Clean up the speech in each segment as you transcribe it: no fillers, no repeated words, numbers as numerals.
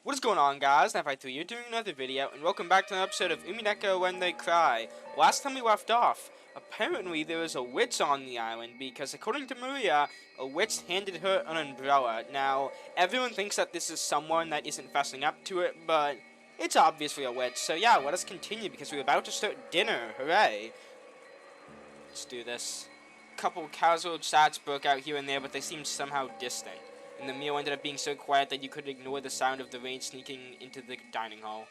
What is going on, guys? 953 here doing another video, and welcome back to an episode of Umineko When They Cry. Last time we left off, apparently there was a witch on the island, because according to Maria, a witch handed her an umbrella. Now, everyone thinks that this is someone that isn't fessing up to it, but it's obviously a witch. So yeah, let us continue, because we're about to start dinner. Hooray! Let's do this. A couple casual chats broke out here and there, but they seemed somehow distant. And the meal ended up being so quiet that you could ignore the sound of the rain sneaking into the dining hall.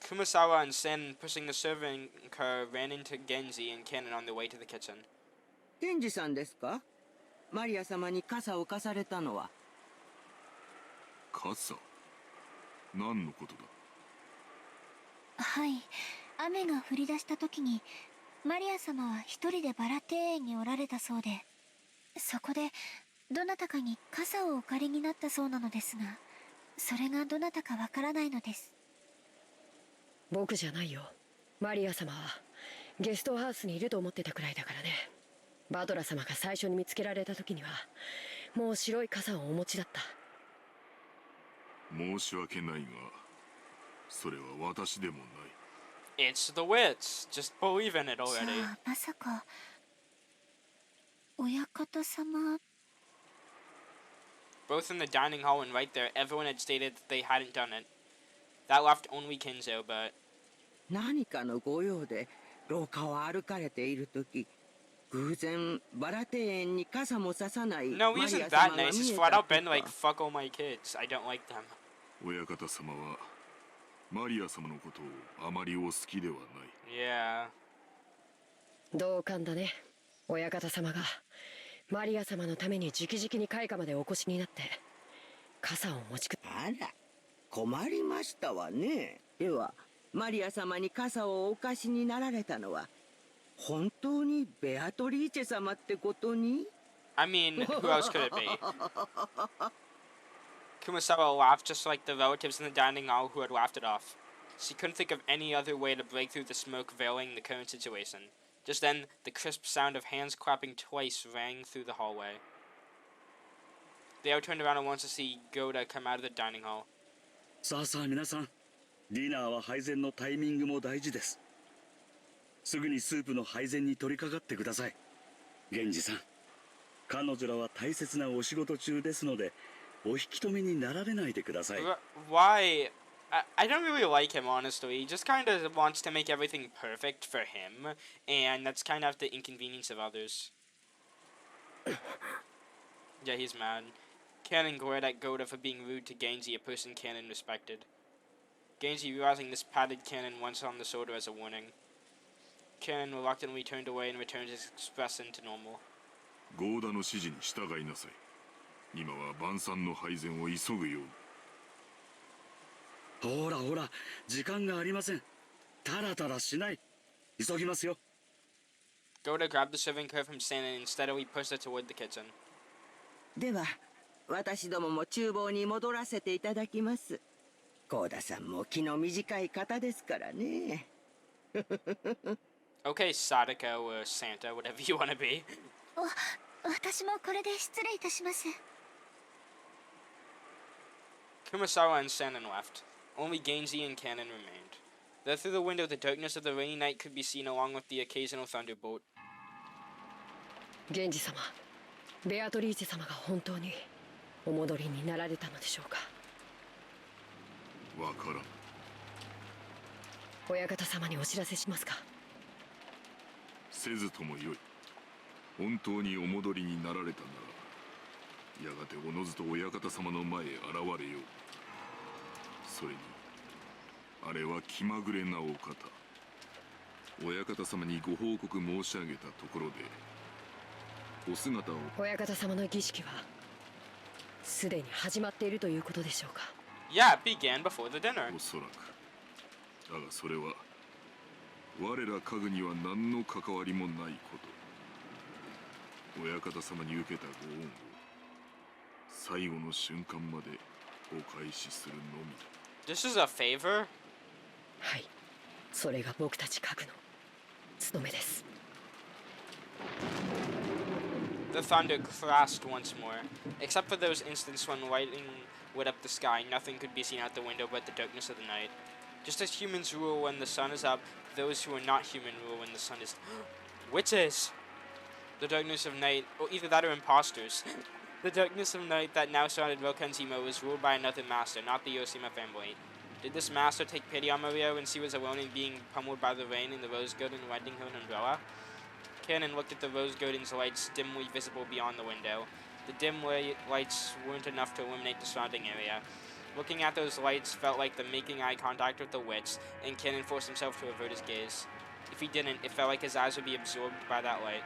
Kumasawa and Sen, pushing the serving car, ran into Genji and Cannon on their way to the kitchen. Genji-san ですか? マリア様に傘を貸されたのは。傘? 何のことだ? はい、雨が降り出した時にマリア様は一人でバラ庭園におられたそうで、そこでどなたかに傘をお借りになったそうなのですが、それがどなたかわからないのです。僕じゃないよ。マリア様はゲストハウスにいると思ってたくらいだからね。バトラ様が最初に見つけられた時にはもう白い傘をお持ちだった。申し訳ないが、それは私でもない。It's the witch. Just believe in it already. じゃあまさか親方様。 Both in the dining hall and right there, everyone had stated that they hadn't done it. That left only Kinzo, but 何かのご用で廊下を歩かれているとき、偶然バラ庭園に傘もささない no, he マリ isn't ア that 様が nice. 見 He's え flat た out と been like, か。 fuck all my kids. I don't like them. 親方様はマリア様のことをあまりお好きではない。Yeah. 同感だね。親方様がマリア様のために直々に開花までお越しになって傘を持ちく。あら、困りましたわね。では、マリア様に傘をお貸しになられたのは本当にベアトリーチェ様ってことに？ I mean, who else could it be? Kumasawa laughed just like the relatives in the dining hall who had laughed it off. She couldn't think of any other way to break through the smoke veiling the current situation. Just then, the crisp sound of hands clapping twice rang through the hallway. They all turned around at once to see Goda come out of the dining hall. さあさあ皆さん、ディナーは配膳のタイミングも大事です。すぐにスープの配膳に取り掛かってください。源氏さん、彼女らは大切なお仕事中ですので、お引き止めになられないでください。Why? I don't really like him, honestly. He just kind of wants to make everything perfect for him, and that's kind of at the inconvenience of others. Yeah, he's mad. Cannon glared at Goda for being rude to Genji, a person Cannon respected. Genji, realizing this, patted Cannon once on the shoulder as a warning. Cannon reluctantly turned away and returned his expression to normal. ゴーダの指示に従いなさい。今は晩餐の配膳を急ぐように。ほらほら、時間がありません。タラタラしない。急ぎますよ。Goda grabbed the serving curve from Santa and steadily pushed it toward the kitchen. では、私どもも厨房に戻らせていただきます。ゴーダさんも気の短い方ですからね。Okay, Sadako or Santa, whatever you want to be. 私もこれで失礼いたします。 Kumasawa and Sanon left. Only Genji and Cannon remained. There through the window, the darkness of the rainy night could be seen along with the occasional thunderbolt. 源氏様、ベアトリーチェ様が本当にお戻りになられたのでしょうか。わからん。親方様にお知らせしますか。せずともよい。本当にお戻りになられたなら、やがておのずと親方様の前へ現れよう。それに、あれは気まぐれなお方。親方様にご報告申し上げたところで、お姿を。親方様の儀式はすでに始まっているということでしょうか。Yeah, it began before the dinner. おそらく。だがそれは、我ら家具には何の関わりもないこと。親方様に受けたご恩を最後の瞬間までお返しするのみだ。This is a favor? はい、それが僕たち家具の務めです。The thunder crashed once more. Except for those instants when lightning lit up the sky, nothing could be seen out the window but the darkness of the night. Just as humans rule when the sun is up, those who are not human rule when the sun is... Witches! The darkness of night, or either that or imposters. The darkness of night that now surrounded Rilke and Zemo was ruled by another master, not the Ushiromiya family. Did this master take pity on Maria when she was alone and being pummeled by the rain in the rose garden, lending her an umbrella? Cannon looked at the rose garden's lights dimly visible beyond the window. The dim lights weren't enough to illuminate the surrounding area. Looking at those lights felt like the making eye contact with the witch, and Cannon forced himself to avert his gaze. If he didn't, it felt like his eyes would be absorbed by that light.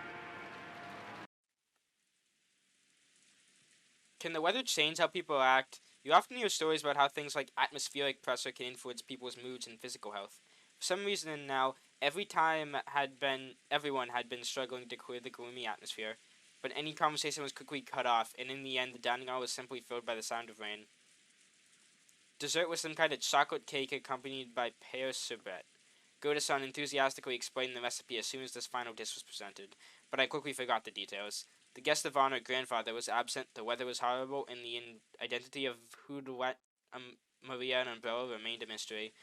Can the weather change how people act? You often hear stories about how things like atmospheric pressure can influence people's moods and physical health. For some reason now, everyone had been struggling to clear the gloomy atmosphere, but any conversation was quickly cut off, and in the end the dining hall was simply filled by the sound of rain. Dessert was some kind of chocolate cake accompanied by pear sherbet. Goda-san enthusiastically explained the recipe as soon as this final dish was presented, but I quickly forgot the details. The guest of honor grandfather was absent, the weather was horrible, and the identity of who let Maria an umbrella remained a mystery.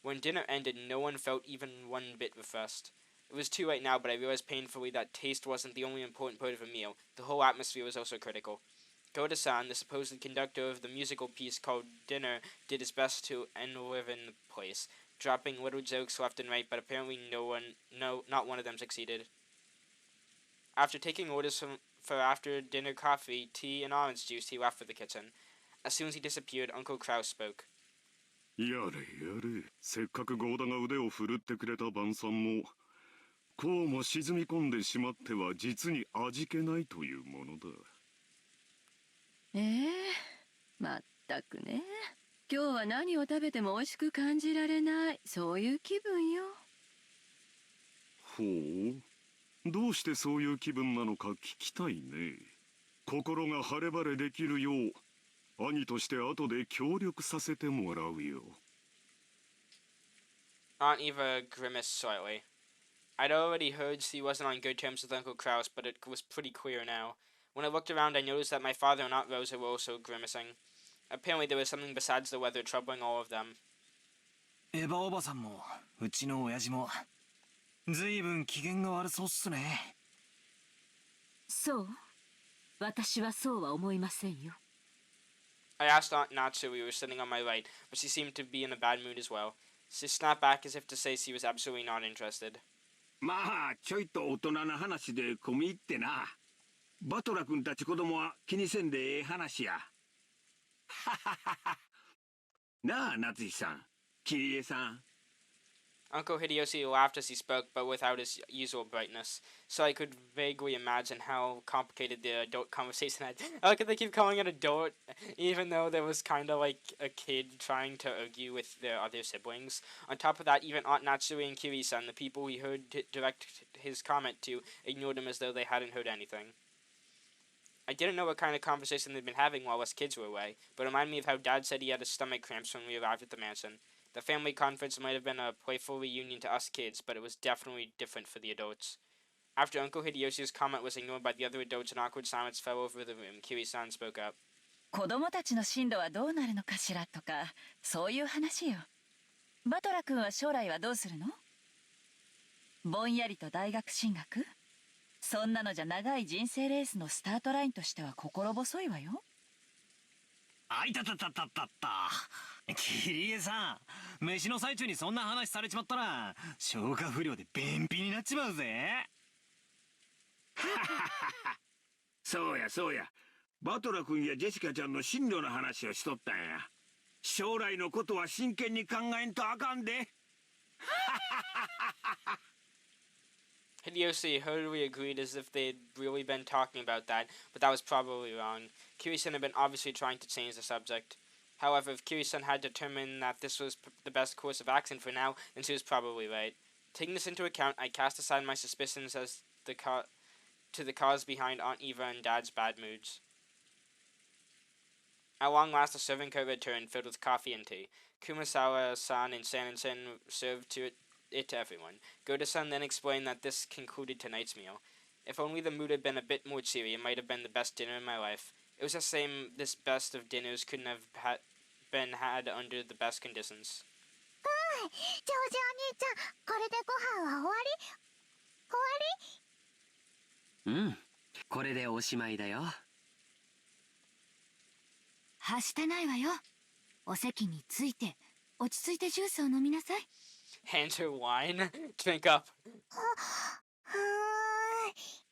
When dinner ended, no one felt even one bit refreshed. It was too late now, but I realized painfully that taste wasn't the only important part of a meal. The whole atmosphere was also critical. Goda-san, the supposed conductor of the musical piece called Dinner, did his best to enliven the place, dropping little jokes left and right, but apparently not one of them succeeded. After taking orders for after-dinner coffee, tea, and orange juice, he left for the kitchen. As soon as he disappeared, Uncle Kraus spoke. やれやれ、せっかくゴーダが腕を振るってくれた晩餐もこうも沈み込んでしまっては実に味気ないというものだ。まったくね。今日は何を食べても美味しく感じられない、そういう気分よ。ほう、どうしてそういう気分なのか聞きたいね。心が晴れ晴れできるよう兄として後で協力させてもらうよ。Aunt Eva grimaced slightly. I'd already heard she wasn't on good terms with Uncle Kraus, but it was pretty clear now. When I looked around, I noticed that my father and Aunt Rosa were also grimacing. Apparently there was something besides the weather troubling all of them. エヴァおばさんもうちの親父もずいぶん機嫌が悪そうっすね。そう？私はそうは思いませんよ。I asked Aunt Natsu, who was sitting on my right, but she seemed to be in a bad mood as well. She snapped back as if to say she was absolutely not interested. まあ、ちょいと大人な話で込み入ってな。バトラ君たち子供は気にせんでええ話や。はははは。なあ、夏井さん、キリエさん。Uncle Hideyoshi laughed as he spoke, but without his usual brightness, so I could vaguely imagine how complicated the adult conversation had. I like how they keep calling it adult, even though there was kind of like a kid trying to argue with their other siblings. On top of that, even Aunt Natsui and Kiri-san, the people he heard direct his comment to, ignored him as though they hadn't heard anything. I didn't know what kind of conversation they'd been having while us kids were away, but it reminded me of how Dad said he had his stomach cramps when we arrived at the mansion. The family conference might have been a playful reunion to us kids, but it was definitely different for the adults. After Uncle Hideyoshi's comment was ignored by the other adults and awkward silence fell over the room, Kiri-san spoke up. 子供たちの進路はどうなるのかしらとか、そういう話よ。バトラ君は将来はどうするの？ぼんやりと大学進学？そんなのじゃ長い人生レースのスタートラインとしては心細いわよ。あいたたたたたた。キリエさん、飯の最中にそんな話されちまったら消化不良で便秘になっちまうぜ。そうやそうや。バトラ君やジェシカちゃんの進路の話をしとったんや。将来のことは真剣に考えんとあかんで。Hideyoshi heartily agreed as if they'd really been talking about that, but that was probably wrong. Kiri-san had been obviously trying to change the subject. However, if Kiri-san had determined that this was the best course of action for now, then she was probably right. Taking this into account, I cast aside my suspicions as to the cause behind Aunt Eva and Dad's bad moods. At long last, the serving cart returned, filled with coffee and tea. Kumasawa-san and Sanin served it to everyone. Goda-san then explained that this concluded tonight's meal. If only the mood had been a bit more cheery, it might have been the best dinner in my life. It was the same, this best of dinners couldn't have been had under the best conditions. ジョージお兄ちゃん、これでご飯は終わり？うん、これでおしまいだよ。はしてないわよ。お席について、落ち着いてジュースを飲みなさい。Hands her wine. Drink up.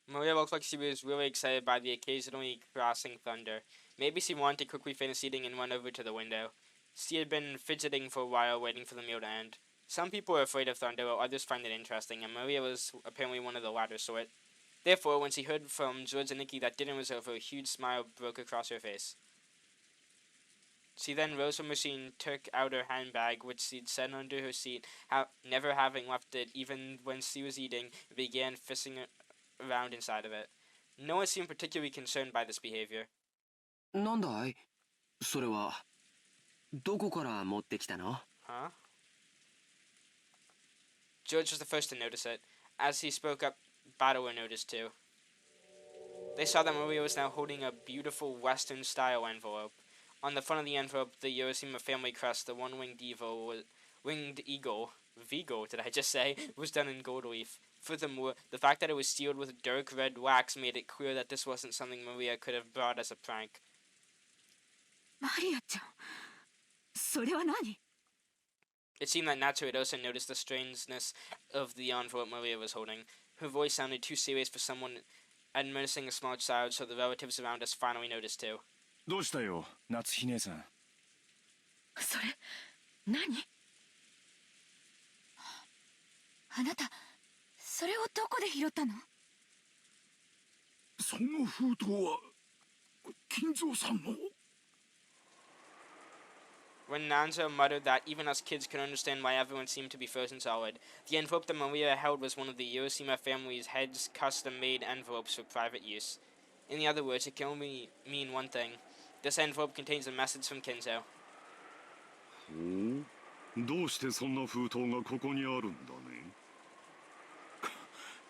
Maria looked like she was really excited by the occasionally crossing thunder. Maybe she wanted to quickly finish eating and run over to the window. She had been fidgeting for a while, waiting for the meal to end. Some people are afraid of thunder, while others find it interesting, and Maria was apparently one of the latter sort. Therefore, when she heard from George and Nikki that dinner was over, a huge smile broke across her face. She then rose from her seat, took out her handbag, which she'd set under her seat, never having left it even when she was eating, and began fishing around inside of it. No one seemed particularly concerned by this behavior. なんだい？それはどこから持ってきたの？ Huh? George was the first to notice it. As he spoke up, Badawa noticed too. They saw that Maria was now holding a beautiful Western-style envelope. On the front of the envelope, the Ushiromiya family crest, the one-winged eagle, Vigo, did I just say, was done in gold leaf. Furthermore, the fact that it was sealed with dark red wax made it clear that this wasn't something Maria could have brought as a prank. マリアちゃん、それは何？ It seemed that Natsu had also noticed the strangeness of the envelope Maria was holding. Her voice sounded too serious for someone administering a small child, so the relatives around us finally noticed too. どうしたよ、夏日姉さん。それ、何？あなた、それをどこで拾ったの？その封筒は金蔵さんの。 When Nanzo muttered that even us kids could understand why everyone seemed to be frozen solid, the envelope that Maria held was one of the Ushiromiya family's heads custom-made envelopes for private use. In other words, it can only mean one thing. This envelope contains a message from Kinzo. どうしてそんな封筒がここにあるんだね。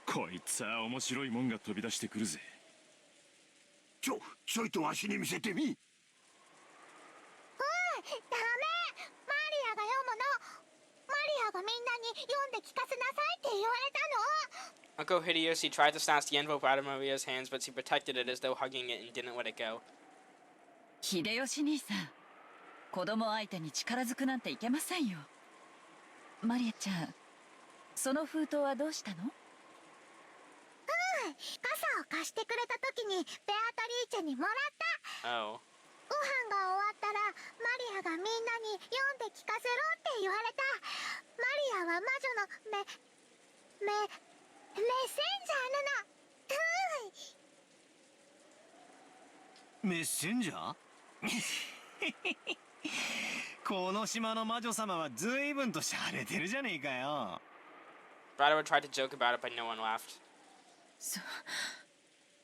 こいつは面白いもんが飛び出してくるぜ。ちょいとわしに見せてみ。ダメ！マリアが読むの！マリアがみんなに読んで聞かせなさいって言われたの！ Uncle Hideyoshi tried to snatch the envelope out of Maria's hands, but she protected it as though hugging it and didn't let it go. 秀吉兄さん、子供相手に力ずくなんていけませんよ。マリアちゃん、その封筒はどうしたの？傘を貸してくれた時にベアトリーチェにもらった。 Oh. ご飯が終わったらマリアがみんなに読んで聞かせろって言われた。マリアは魔女のメッセンジャーなの。メッセンジャー？この島の魔女様は随分と洒落てるじゃねえかよ。Braddock tried to joke about it, but no one laughed.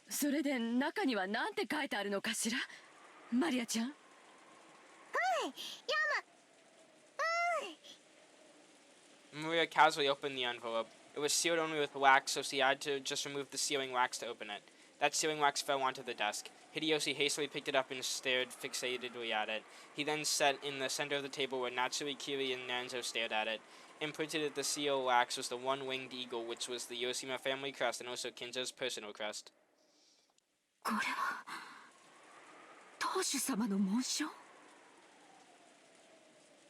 それで中には何て書いてあるのかしら？マリアちゃん。Maria casually opened the envelope. It was sealed only with wax, so she had to just remove the sealing wax to open it. That sealing wax fell onto the desk. Hideyoshi hastily picked it up and stared fixatedly at it. He then sat in the center of the table where Natsui, Kiri, and Nanzo stared at it. Imprinted at the seal wax was the one-winged eagle, which was the Ushiromiya family crest and also Kinzo's personal crest. これは当主様の紋章？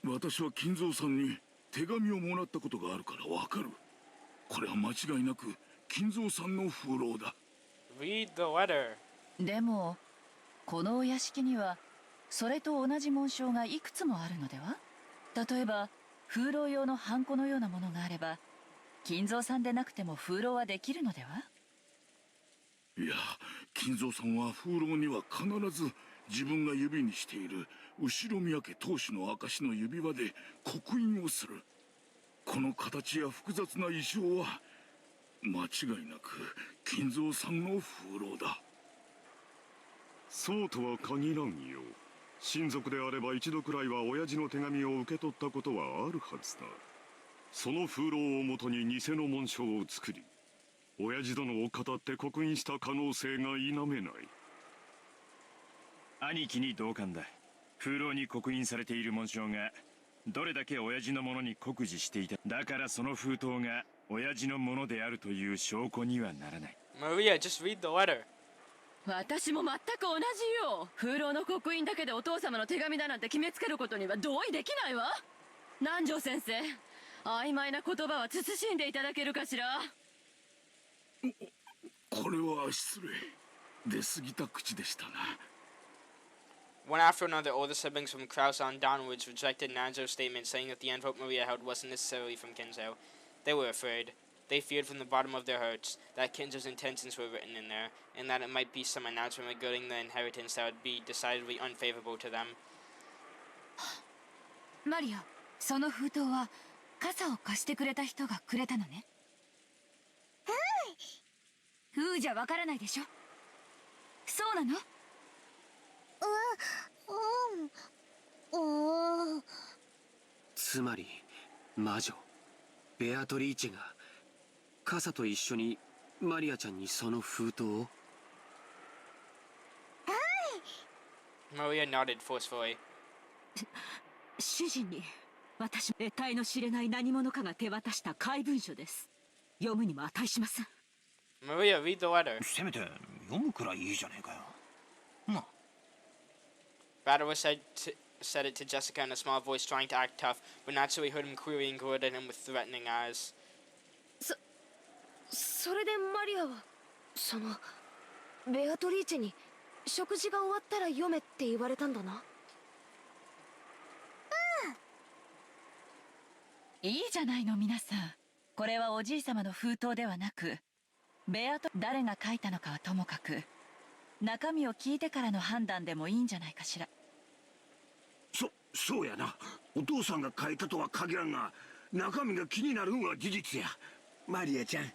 私は金蔵さんに手紙をもらったことがあるからわかる。これは間違いなく金蔵さんの風浪だ。Read the letter. でもこのお屋敷にはそれと同じ紋章がいくつもあるのでは？例えば風浪用のハンコのようなものがあれば金蔵さんでなくても風浪はできるのでは？いや、金蔵さんは風浪には必ず自分が指にしている後宮家当主の証の指輪で刻印をする。この形や複雑な衣装は間違いなく金蔵さんの風浪だ。そうとは限らんよ。親族であれば一度くらいは親父の手紙を受け取ったことはあるはずだ。その風浪をもとに偽の紋章を作り、親父殿を語って刻印した可能性が否めない。兄貴に同感だ。風浪に刻印されている紋章がどれだけ親父のものに酷似していた。だからその封筒が親父のものであるという証拠にはならない。 Maria, just read the letter. 私も全く同じよ。風浪の刻印だけでお父様の手紙だなんて決めつけることには同意できないわ。南條先生、曖昧な言葉は慎んでいただけるかしら。これは失礼。出過ぎた口でしたな。One after another, older siblings from Kraus on downwards rejected Nanzo's statement, saying that the envelope Maria held wasn't necessarily from Kinzo. They were afraid. They feared from the bottom of their hearts that Kinzo's intentions were written in there, and that it might be some announcement regarding the inheritance that would be decidedly unfavorable to them. マリア、その封筒は傘を貸してくれた人がくれたのね。ふうじゃわからないでしょ。そうなの？つまり魔女ベアトリーチェが傘と一緒にマリアちゃんにその封筒を。 Maria nodded forcefully. 主人に私得体の知れない何者かが手渡した怪文書です。読むにも値しません。 Maria, read the letter. せめて読むくらいいいじゃねえかよ。な。Beatrice said it to Jessica in a small voice, trying to act tough, but naturally heard him querying glowed at him with threatening eyes. それでマリアはそのベアトリーチェに食事が終わったら読めって言われたんだな。いいじゃないの皆さん。これはおじい様の封筒ではなく、誰が書いたのかはともかく、中身を聞いてからの判断でもいいんじゃないかしら。そうやな。お父さんが書いたとは限らんが、中身が気になるんは事実や。マリアちゃん、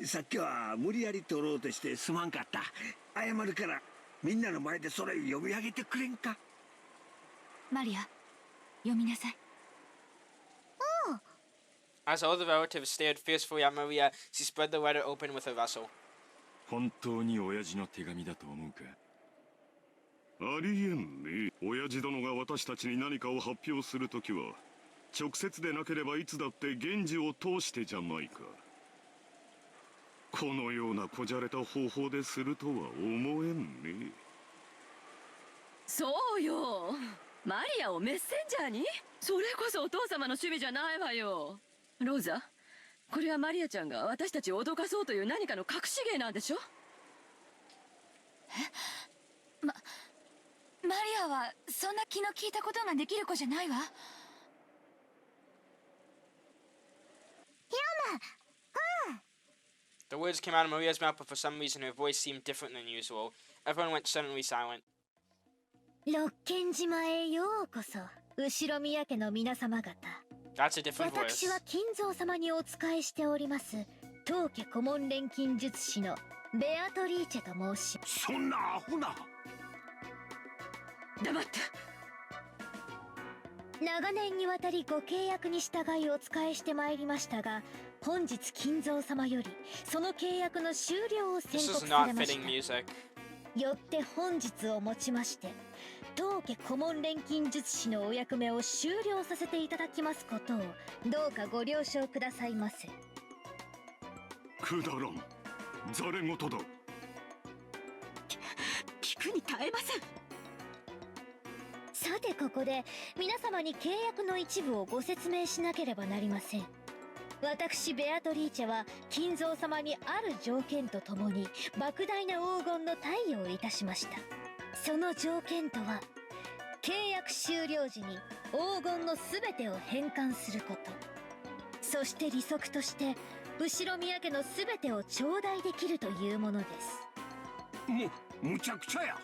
さっきは無理やり取ろうとしてすまんかった。謝るからみんなの前でそれ読み上げてくれんか。マリア、読みなさい。As all the relatives stared fiercely at Maria, she spread the letter open with a rustle. 本当に親父の手紙だと思うか？ありえんね。親父殿が私たちに何かを発表するときは直接でなければいつだって源氏を通してじゃないか。このようなこじゃれた方法でするとは思えんね。そうよ。マリアをメッセンジャーに？それこそお父様の趣味じゃないわよ。ローザ、これはマリアちゃんが私たちを脅かそうという何かの隠し芸なんでしょ？マリアはそんな気の利いたことができる子じゃないわ。The words came out of Maria's mouth, but for some reason her voice seemed different than usual. Everyone went suddenly silent. 六軒島へようこそ、後宮家の皆様方。 That's a different voice. 私は金蔵様にお仕えしております当家顧問錬金術師のベアトリーチェと申し。そんなアホな。黙って。長年にわたりご契約に従いお仕えしてまいりましたが、本日金蔵様よりその契約の終了を宣 This 告 is され not まし fitting music. た。よって本日をもちまして当家顧問錬金術師のお役目を終了させていただきますことをどうかご了承くださいませ。くだらん。ざれ言だ。聞くに耐えません。さてここで皆様に契約の一部をご説明しなければなりません。私ベアトリーチェは金蔵様にある条件とともに莫大な黄金の貸与をいたしました。その条件とは契約終了時に黄金の全てを返還すること、そして利息として後宮家の全てを頂戴できるというものです。むちゃくちゃや。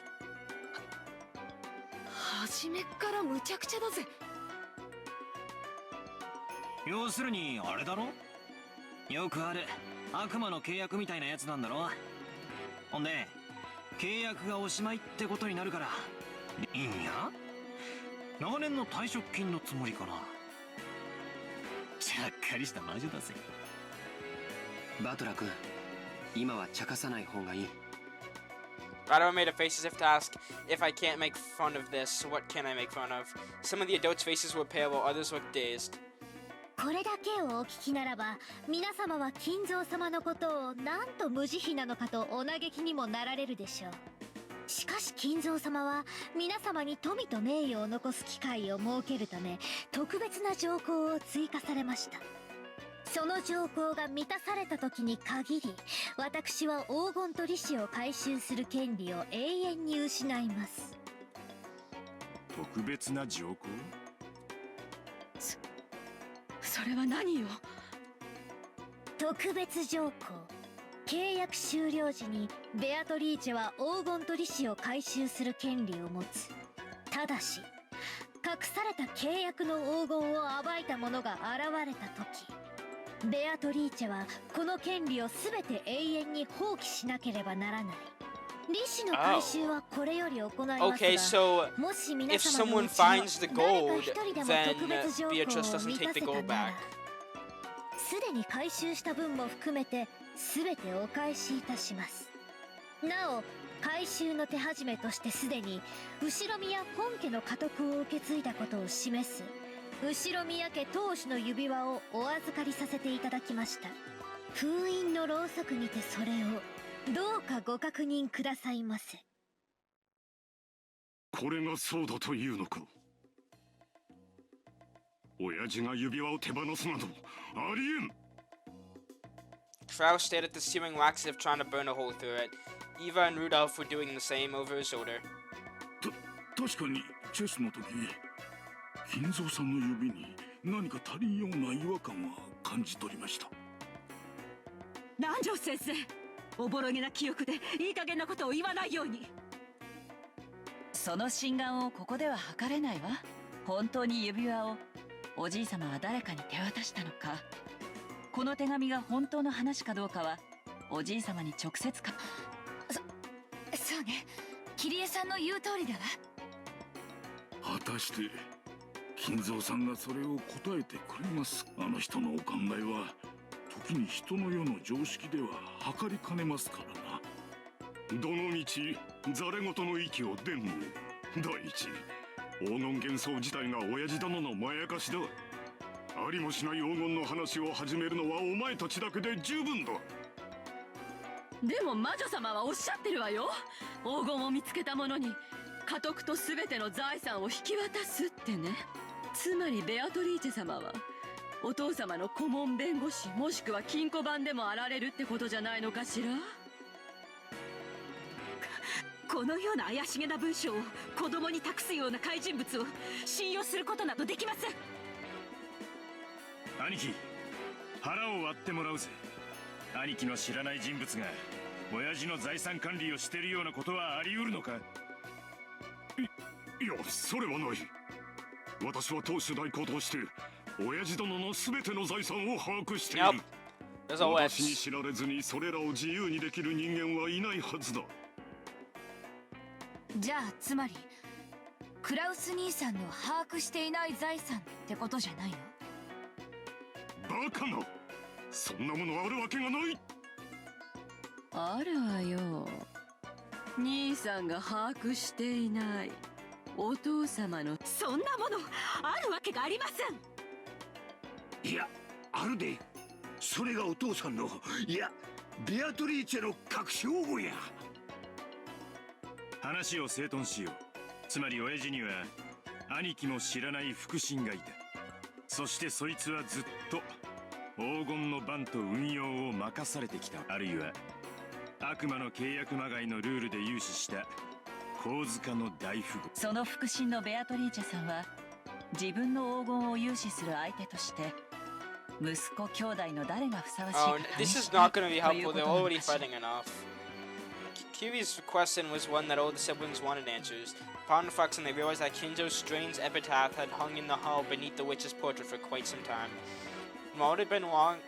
初めっからむちゃくちゃだぜ。要するにあれだろ？よくある悪魔の契約みたいなやつなんだろ？ほんで契約がおしまいってことになるからいいんや？長年の退職金のつもりかな。ちゃっかりした魔女だぜ。バトラ君、今は茶化さない方がいい。 Rado made a face as if to ask, if I can't make fun of this, what can I make fun of? Some of the adults' faces were pale while others looked dazed. これだけをお聞きならば、皆様は金蔵様のことをなんと無慈悲なのかとお嘆きにもなられるでしょう。しかし金蔵様は皆様に富と名誉を残す機会を設けるため、特別な条項を追加されました。その条項が満たされた時に限り、私は黄金と利子を回収する権利を永遠に失います。特別な条項？それは何よ。特別条項。契約終了時にベアトリーチェは黄金と利子を回収する権利を持つ。ただし、隠された契約の黄金を暴いた者が現れた時、ベアトリーチェはこの権利を全て永遠に放棄しなければならない。利子の回収はこれより行いますが、Okay, so もし皆 if 様の someone うちの finds the 誰か gold, 一人でも then 特別条項 Beatrice を doesn't 満た take せ the た gold なら back. すでに回収した分も含めて全てお返しいたします。なお、回収の手始めとしてすでに後ろ宮本家の家督を受け継いだことを示す後ろ宮家当主の指輪をお預かりさせていただきました。封印のろうそくにてそれをどうかご確認くださいませ。これがそうだというのか。親父が指輪を手放すなどありえん。Frau stared at the searing wax as if trying to burn a hole through it. Eva and Rudolf were doing the same over his shoulder. 確かにチェスの時、金蔵さんの指に何か足りんような違和感は感じ取りました。南條先生、おぼろげな記憶でいい加減なことを言わないように。その心眼をここでは測れないわ。本当に指輪をおじい様は誰かに手渡したのか、この手紙が本当の話かどうかはおじい様に直接か。そうね、桐江さんの言う通りだわ。果たして金蔵さんがそれを答えてくれます。あの人のお考えは時に人の世の常識では測りかねますからな。どのみちざれ言の域を伝も。第一、黄金幻想自体が親父殿のまやかしだ。ありもしない黄金の話を始めるのはお前たちだけで十分だ。でも魔女様はおっしゃってるわよ。黄金を見つけた者に家督と全ての財産を引き渡すってね。つまりベアトリーチェ様はお父様の顧問弁護士もしくは金庫番でもあられるってことじゃないのかしら。このような怪しげな文章を子供に託すような怪人物を信用することなどできません。兄貴、腹を割ってもらうぜ。兄貴の知らない人物が親父の財産管理をしてるようなことはあり得るのか。いや、それはない。私は当主代行として親父殿の全ての財産を把握している。私に知られずにそれらを自由にできる人間はいないはずだ。じゃあつまりクラウス兄さんの把握していない財産ってことじゃないの？バカな、そんなものあるわけがない。あるわよ。兄さんが把握していないお父様の。そんなものあるわけがありません。いや、あるで。それがお父さんの、いやベアトリーチェの隠し黄金や。話を整頓しよう。つまり親父には兄貴も知らない腹心がいた。そしてそいつはずっと黄金の番と運用を任されてきた。あるいは悪魔の契約まがいのルールで融資した神塚の大富豪。その腹心のベアトリーチェさんは自分の黄金を融資する相手として息子兄弟の誰がふさわしいか this is not going to be helpful. They're already fighting enough. Kiwi's question was one that all the siblings wanted answers. Upon reflection, they realized that Kinjo's strange epitaph had hung in the hall beneath the witch's portrait for quite some time. And while it had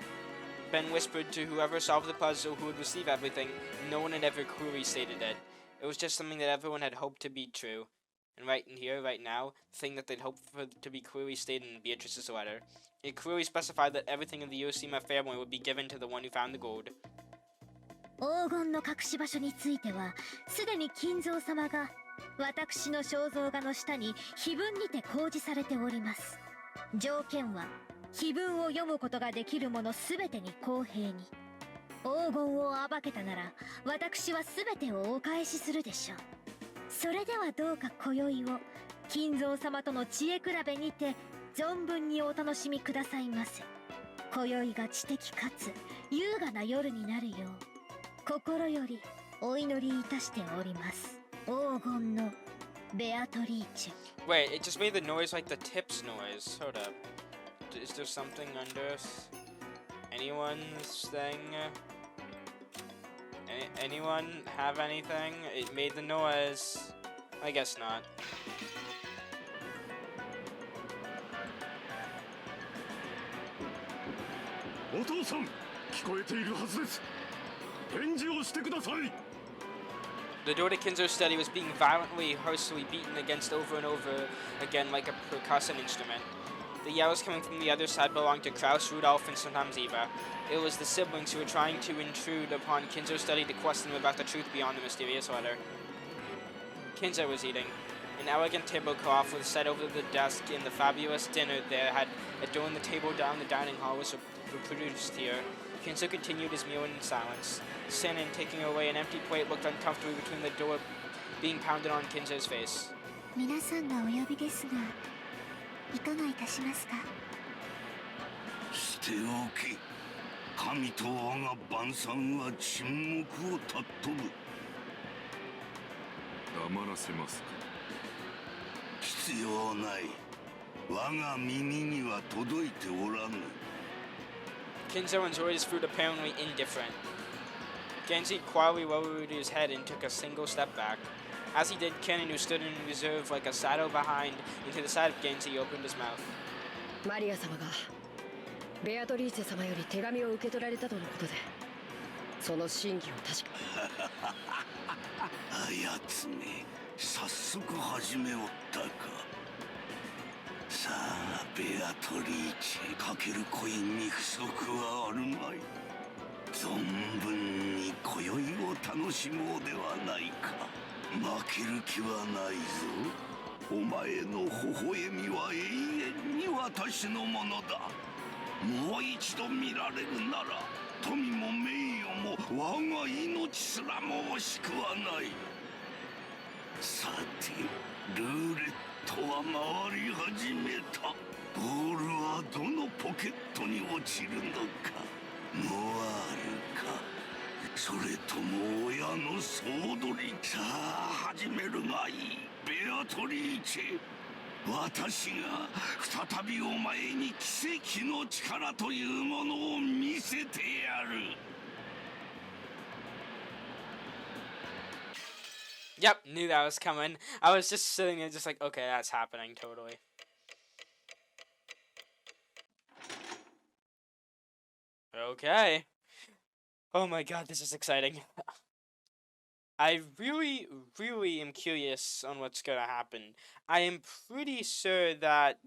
been whispered to whoever solved the puzzle who would receive everything, no one had ever clearly stated it. It was just something that everyone had hoped to be true. And right in here, right now, the thing that they'd hoped for to be clearly stated in Beatrice's letter. It clearly specified that everything in the Ushiromiya family would be given to the one who found the gold. 黄金の隠し場所についてはすでに金蔵様が私の肖像画の下に碑文にて公示されております。条件は碑文を読むことができる者すべてに公平に。黄金を暴けたなら私はすべてをお返しするでしょう。それではどうか今宵を金蔵様との知恵比べにて存分にお楽しみくださいませ。今宵が知的かつ優雅な夜になるよう心よりお祈りいたしております。黄金のベアトリーチェ。 Wait, it just made the noise like the tips noise. Hold up. Is there something under anyone's thing? Anyone have anything? It made the noise. I guess not. お父さん、聞こえているはずです。返事をしてください。 The door to Kinzo's study was being violently, harshly beaten against over and over again like a percussive instrument. The yells coming from the other side belonged to Kraus, Rudolf, and sometimes Eva. It was the siblings who were trying to intrude upon Kinzo's study to question him about the truth beyond the mysterious letter. Kinzo was eating. An elegant tablecloth was set over the desk, and the fabulous dinner there had adorned the table down the dining hall was reproduced here. Kinzo continued his meal in silence. Senin, taking away an empty plate, looked uncomfortably between the door being pounded on Kinzo's face. 皆さんがお呼びですがいかがいたしますか。しておけ。神と我が晩餐は沈黙を尊ぶ。黙らせますか。必要ない。我が耳には届いておらぬ。 Kinzo enjoyed his food apparently indifferent. Genji quietly lowered his head and took a single step back. As he did, Kennen, who stood in reserve like a shadow behind, into the side of Genji, opened his mouth. マリア様がベアトリーチェ様より手紙を受け取られたとのことで、その真偽を確か。あやつめ、早速始めおったか。さあ、ベアトリーチェかけるコインに不足はあるまい。存分に今宵を楽しもうではないか。負ける気はないぞ。お前の微笑みは永遠に私のものだ。もう一度見られるなら富も名誉も我が命すらも惜しくはない。さてルーレットは回り始めた。ボールはどのポケットに落ちるのか。モアールか、それとも親の総取り。さあ始めるがいい。ベアトリーチェ、私が再びお前に奇跡の力というものを見せてやる。 Yep, knew that was coming. I was just sitting there just like, okay, that's happening totally. Okay. Oh my god, this is exciting. I really am curious on what's gonna happen. I am pretty sure that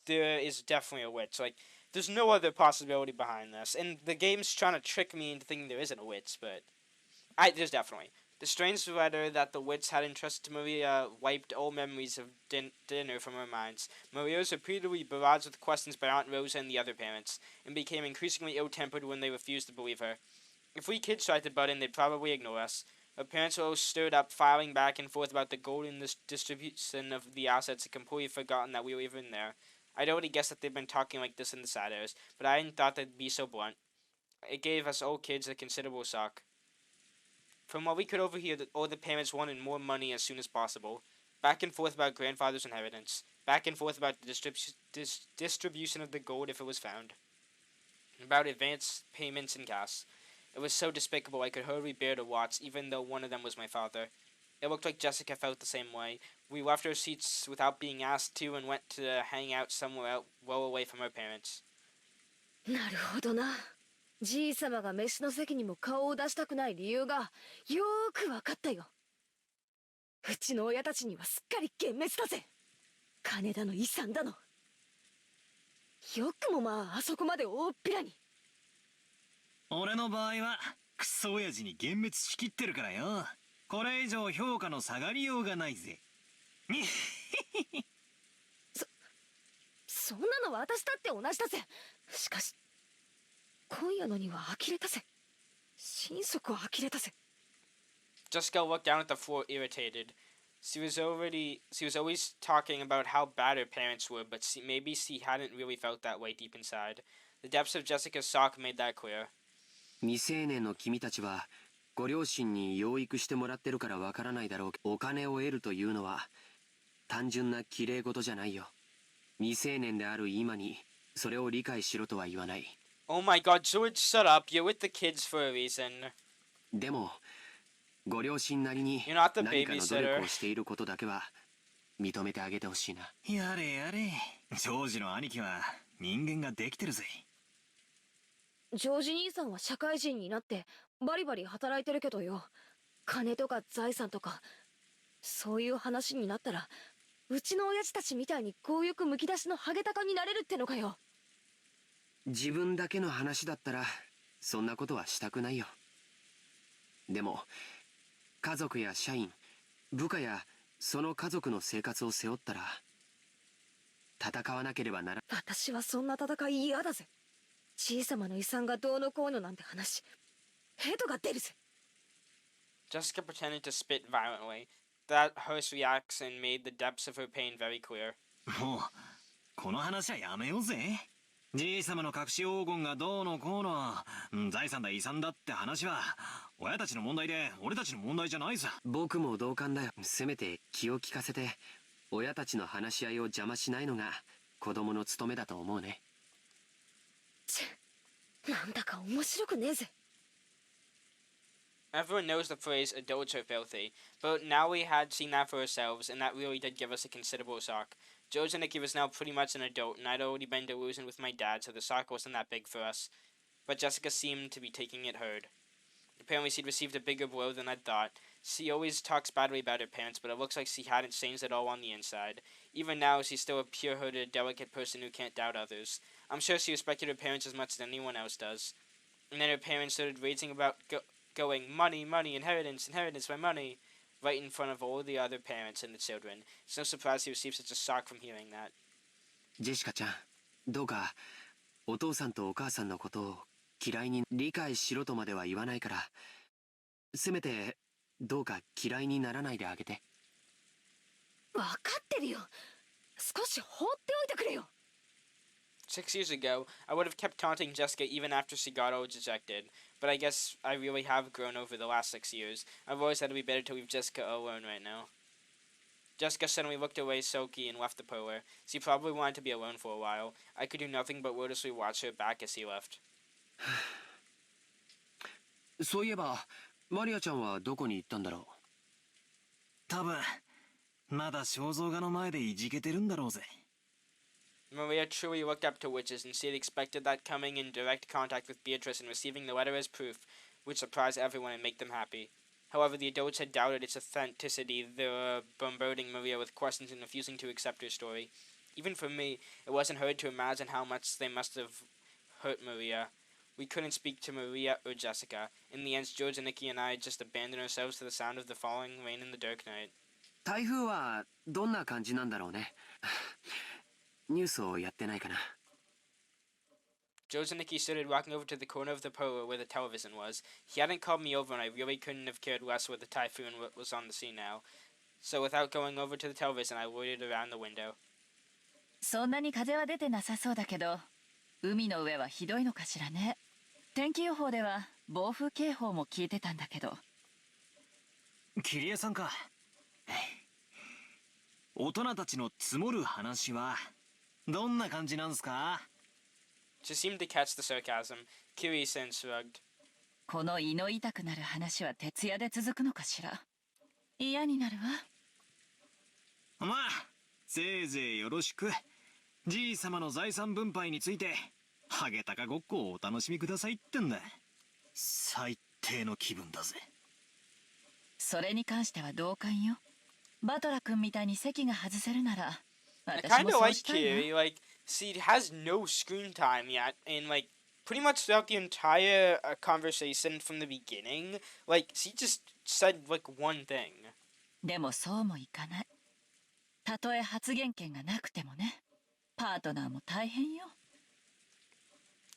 there is definitely a witch. Like, there's no other possibility behind this. And the game's trying to trick me into thinking there isn't a witch, but there's definitely. The strange letter that the witch had entrusted to Maria wiped all memories of dinner from her minds. Maria was repeatedly barraged with questions by Aunt Rosa and the other parents, and became increasingly ill-tempered when they refused to believe her. If we kids tried to butt in, they'd probably ignore us. Her parents were all stirred up, filing back and forth about the golden distribution of the assets, and completely forgotten that we were even there. I'd already guessed that they'd been talking like this in the shadows, but I hadn't thought they'd be so blunt. It gave us old kids a considerable shock. From what we could overhear, all the parents wanted more money as soon as possible. Back and forth about grandfather's inheritance. Back and forth about the distribution of the gold if it was found. About advance payments in cash. It was so despicable I could hardly bear to watch, even though one of them was my father. It looked like Jessica felt the same way. We left our seats without being asked to and went to hang out somewhere out well away from our parents. なるほどな。じい様が飯の席にも顔を出したくない理由がよーくわかったよ。うちの親たちにはすっかり幻滅だぜ。金だの遺産だの。よくもまああそこまで大っぴらに。俺の場合はクソ親父に幻滅しきってるからよ。これ以上評価の下がりようがないぜ。そんなの私だって同じだぜ。しかし今夜のには呆れたぜ。心底呆れたぜ。 Jessica looked down at the floor, irritated. She was always talking about how bad her parents were, but maybe she hadn't really felt that way deep inside. The depths of Jessica's shock made that clear. 未成年の君たちはご両親に養育してもらってるからわからないだろう。お金を得るというのは単純な綺麗事じゃないよ。未成年である今にそれを理解しろとは言わない。 Oh my god, George, shut up. You're with the kids for a reason. でもご両親なりに You're not the 何かの努 babysitter. 力をしていることだけは認めてあげてほしいな。やれやれ。ジョージの兄貴は人間ができてるぜ。ジョージ兄さんは社会人になってバリバリ働いてるけどよ。金とか財産とかそういう話になったらうちの親父たちみたいに強欲むき出しのハゲタカになれるってのかよ。自分だけの話だったらそんなことはしたくないよ。でも家族や社員、部下やその家族の生活を背負ったら戦わなければならない。私はそんな戦い嫌だぜ。小さまの遺産がどうのこうのなんて話ヘドが出るぜ。 Jessica pretended to spit violently. That harsh reaction made the depths of her pain very clear. もうこの話はやめようぜ。じい様の隠し黄金がどうのこうの、財産だ遺産だって話は親たちの問題で俺たちの問題じゃないさ。僕も同感だよ。せめて気を利かせて親たちの話し合いを邪魔しないのが子供の務めだと思うね。なんだか面白くねえぜ。 Everyone knows the phrase adults are filthy, but now we had seen that for ourselves, and that really did give us a considerable shock. George and Nikki was now pretty much an adult, and I'd already been delusional with my dad, so the shock wasn't that big for us. But Jessica seemed to be taking it hard. Apparently she'd received a bigger blow than I'd thought. She always talks badly about her parents, but it looks like she hadn't changed at all on the inside. Even now, she's still a pure-hearted, delicate person who can't doubt others. I'm sure she respected her parents as much as anyone else does. And then her parents started raging about going, money, money, inheritance, inheritance, my money, right in front of all the other parents and the children. It's no surprise he received such a shock from hearing that. ジェシカちゃん、どうかお父さんとお母さんのことを嫌いに理解しろとまでは言わないから、せめてどうか嫌いにならないであげて。分かってるよ。少し放っておいてくれよ。 6 years ago, I would have kept taunting Jessica even after she got all dejected, but I guess I really have grown over the last 6 years. I've always said it would be better to leave Jessica alone right now. Jessica suddenly looked away sulky and left the parlor. She probably wanted to be alone for a while. I could do nothing but wordlessly watch her back as he left. そういえばマリアちゃんはどこに行ったんだろう。多分まだ肖像画の前でいじけてるんだろうぜ。 Maria truly looked up to witches, and she had expected that coming in direct contact with Beatrice and receiving the letter as proof would surprise everyone and make them happy. However, the adults had doubted its authenticity. They were bombarding Maria with questions and refusing to accept her story. Even for me, it wasn't hard to imagine how much they must have hurt Maria. We couldn't speak to Maria or Jessica. In the end, George and Nikki and I just abandoned ourselves to the sound of the falling rain in the dark night. 台風はどんな感じなんだろうね。ニュースをやってないかな。George and Nikki started walking over to the corner of the parlor where the television was. He hadn't called me over, and I really couldn't have cared less where the typhoon was on the scene now. So without going over to the television, I waited around the window. そんなに風は出てなさそうだけど、海の上はひどいのかしらね。天気予報では暴風警報も聞いてたんだけど。桐江さんか。大人たちの積もる話はどんな感じなんすか？ She seemed to catch the sarcasm. Kiryu-san shrugged. この胃の痛くなる話は徹夜で続くのかしら。嫌になるわ。まあ、せいぜいよろしく。じい様の財産分配についてハゲタカごっこをお楽しみくださいってんだ。最低の気分だぜ。それに関しては同感よ。バトラ君みたいに席が外せるなら、 I 私 kind も of そう like したいな。 Kiryu. Like, she has no screen time yet, and like, pretty much throughout the entire conversation from the beginning, like, she just said, like, one thing. でもそうもいかない。たとえ発言権がなくてもね、パートナーも大変よ。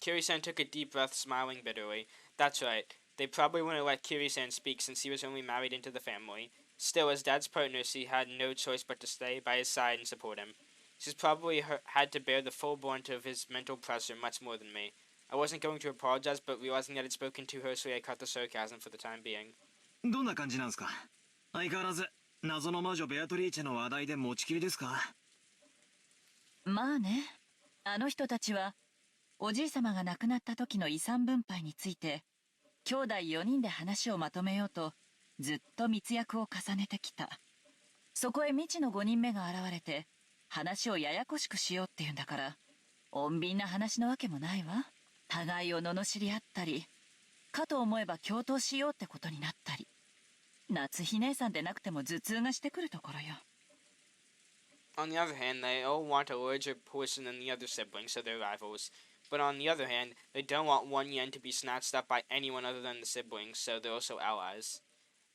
Kiri-san took a deep breath, smiling bitterly. That's right. They probably wouldn't let Kiri-san speak since he was only married into the family. Still, as Dad's partner, she had no choice but to stay by his side and support him. She's probably had to bear the full brunt of his mental pressure much more than me. I wasn't going to apologize, but realizing that I'd spoken too harshly, I cut the sarcasm for the time being. どんな感じなんすか？相変わらず謎の魔女ベアトリーチェの話題で持ちきりですか？まあね、あの人たちはおじい様が亡くなった時の遺産分配について兄弟4人で話をまとめようとずっと密約を重ねてきた。そこへ未知の5人目が現れて話をややこしくしようっていうんだから、穏便な話のわけもないわ。互いを罵り合ったり、かと思えば共闘しようってことになったり。夏日姉さんでなくても頭痛がしてくるところよ。On the other hand, they all want a larger portion than the other siblings, so they're rivals. But on the other hand, they don't want one yen to be snatched up by anyone other than the siblings, so they're also allies.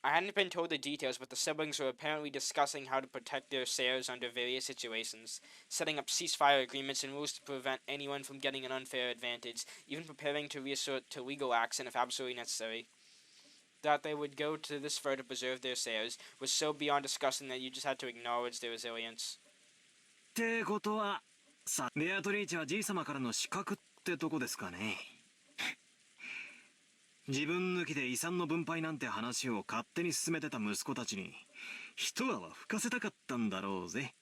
I hadn't been told the details, but the siblings were apparently discussing how to protect their shares under various situations, setting up ceasefire agreements and rules to prevent anyone from getting an unfair advantage, even preparing to resort to legal action if absolutely necessary. That they would go to this far to preserve their shares was so beyond discussing that you just had to acknowledge their resilience. ってことはさ、ベアトリーチェはじい様からの資格ってとこですかね。自分抜きで遺産の分配なんて話を勝手に進めてた息子たちに一泡吹かせたかったんだろうぜ。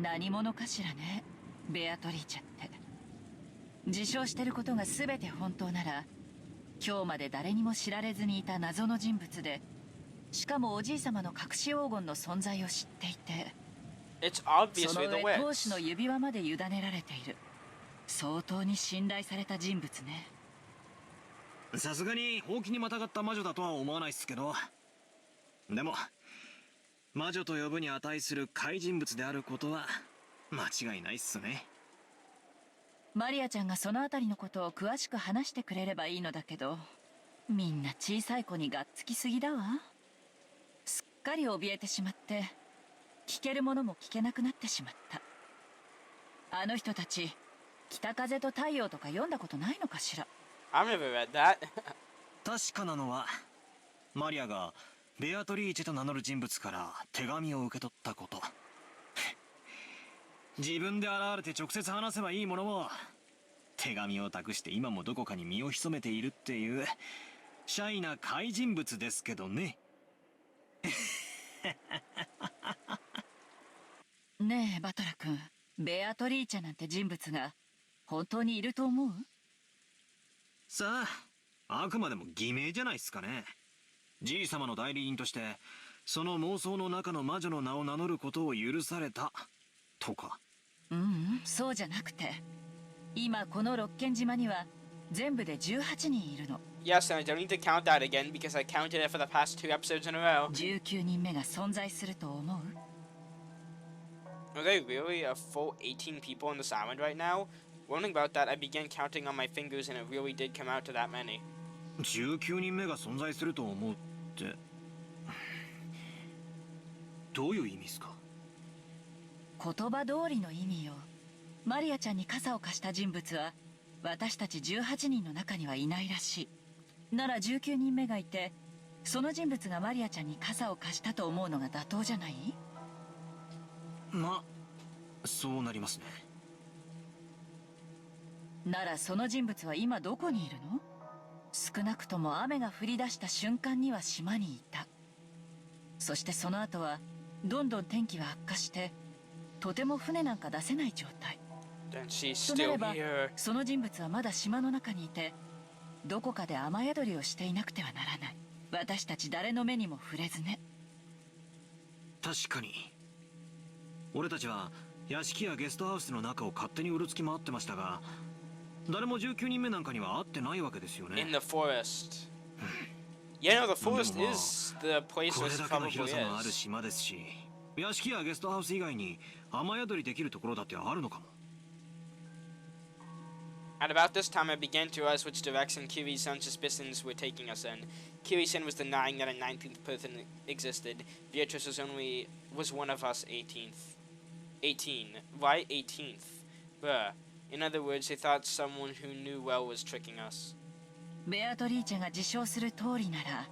何者かしらね、ベアトリーチェって。自称してることが全て本当なら、今日まで誰にも知られずにいた謎の人物で、しかもおじい様の隠し黄金の存在を知っていて、その上当主の指輪まで委ねられている。相当に信頼された人物ね。さすがにほうきにまたがった魔女だとは思わないっすけど、でも魔女と呼ぶに値する怪人物であることは間違いないっすね。マリアちゃんがそのあたりのことを詳しく話してくれればいいのだけど、みんな小さい子にがっつきすぎだわ。すっかり怯えてしまって聞けるものも聞けなくなってしまった。あの人たち北風と太陽とか読んだことないのかしら。I've never read that. 確かなのはマリアがベアトリーチェと名乗る人物から手紙を受け取ったこと。自分で現れて直接話せばいいものを、手紙を託して今もどこかに身を潜めているっていうシャイな怪人物ですけどね。ねえバトラ君、ベアトリーチェなんて人物が本当にいると思う？さあ、あくまでも偽名じゃないっすかね。じい様の代理人としてその妄想の中の魔女の名を名乗ることを許されたとか。そうじゃなくて、今この六軒島には全部で18人いるの。Yes, and I don't need to count that again because I counted it for the past 2 episodes in a row. 19人目が存在すると思う？ Are they really a full 18 people on this island right now? Learning about that, I began counting on my fingers and it really did come out to that many. 19人目が存在すると思うって、どういう意味ですか？言葉通りの意味よ。マリアちゃんに傘を貸した人物は私たち18人の中にはいないらしい。なら19人目がいて、その人物がマリアちゃんに傘を貸したと思うのが妥当じゃない？ま、そうなりますね。ならその人物は今どこにいるの？少なくとも雨が降り出した瞬間には島にいた。そしてその後はどんどん天気は悪化して、とても船なんか出せない状態。となればその人物はまだ島の中にいて、どこかで雨宿りをしていなくてはならない。私たち誰の目にも触れずね。確かに俺たちは屋敷やゲストハウスの中を勝手にうろつき回ってましたが、誰も19人目なんかには会ってないわけですよね。 In the forest. Yeah, no, the forest is the place where it これだけの probably 広さのある is. 島ですし、屋敷やゲストハウス以外に雨宿りできるところだってあるのかも。At about this time, I began to realize which direction Kiri-san's suspicions were taking us in. Kiri-san was denying that a 19th person existed. Beatrice was one of us 18th. 18. Right? 18th. Bruh. In other words, they thought someone who knew well was tricking us. ベアトリーチェが自称する通りなら、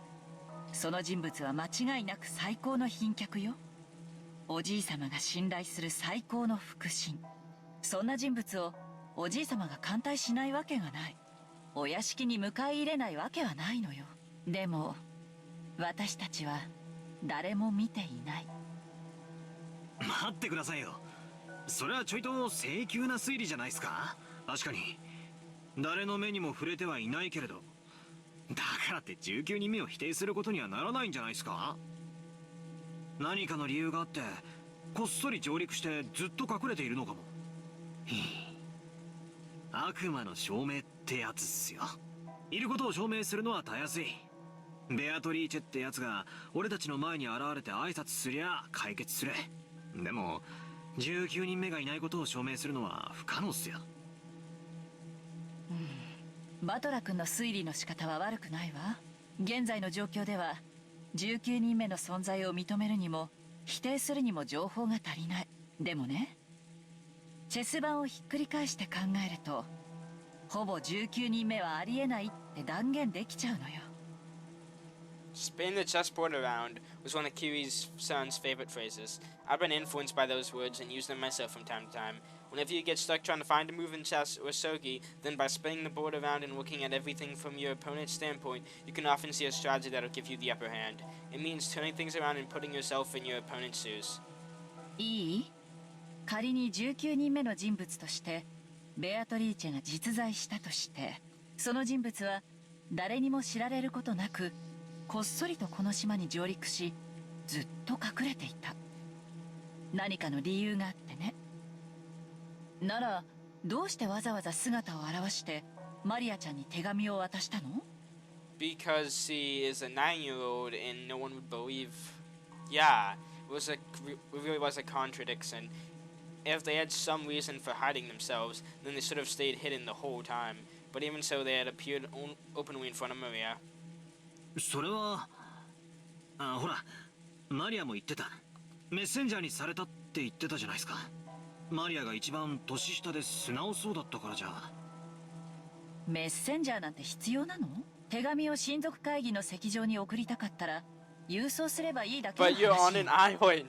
その人物は間違いなく最高の賓客よ。おじい様が信頼する最高の腹心。そんな人物をおじい様が歓待しないわけがない。お屋敷に迎え入れないわけはないのよ。でも私たちは誰も見ていない。待ってくださいよ。それはちょいと請求な推理じゃないですか。確かに誰の目にも触れてはいないけれど、だからって19人目を否定することにはならないんじゃないですか。何かの理由があってこっそり上陸してずっと隠れているのかも。悪魔の証明ってやつっすよ。いることを証明するのはたやすい。ベアトリーチェってやつが俺たちの前に現れて挨拶すりゃ解決する。でも19人目がいないことを証明するのは不可能っすよ。バトラ君の推理の仕方は悪くないわ。現在の状況では19人目の存在を認めるにも否定するにも情報が足りない。でもね、チェス盤をひっくり返して考えるとほぼ19人目はありえないって断言できちゃうのよ。Spin the chessboard around was one of Kiri's-san's favorite phrases. I've been influenced by those words and use them myself from time to time. Whenever you get stuck trying to find a move in chess or shogi, then by spinning the board around and looking at everything from your opponent's standpoint, you can often see a strategy that'll give you the upper hand. It means turning things around and putting yourself in your opponent's shoes. いい？仮に19人目の人物としてベアトリーチェが実在したとして、その人物は誰にも知られることなくこっそりとこの島に上陸しずっと隠れていた。何かの理由があってね。ならどうしてわざわざ姿を現してマリアちゃんに手紙を渡したの？ Because she is a 9-year-old and no one would believe. Yeah, it really was a contradiction. If they had some reason for hiding themselves, then they should have stayed hidden the whole time. But even so, they had appeared openly in front of Maria. それはほらマリアも言ってた。メッセンジャーにされたって言ってたじゃないですか。マリアが一番年下で素直そうだったからじゃ。メッセンジャーなんて必要なの？手紙を親族会議の席上に送りたかったら郵送すればいいだけの話。But you're on an island.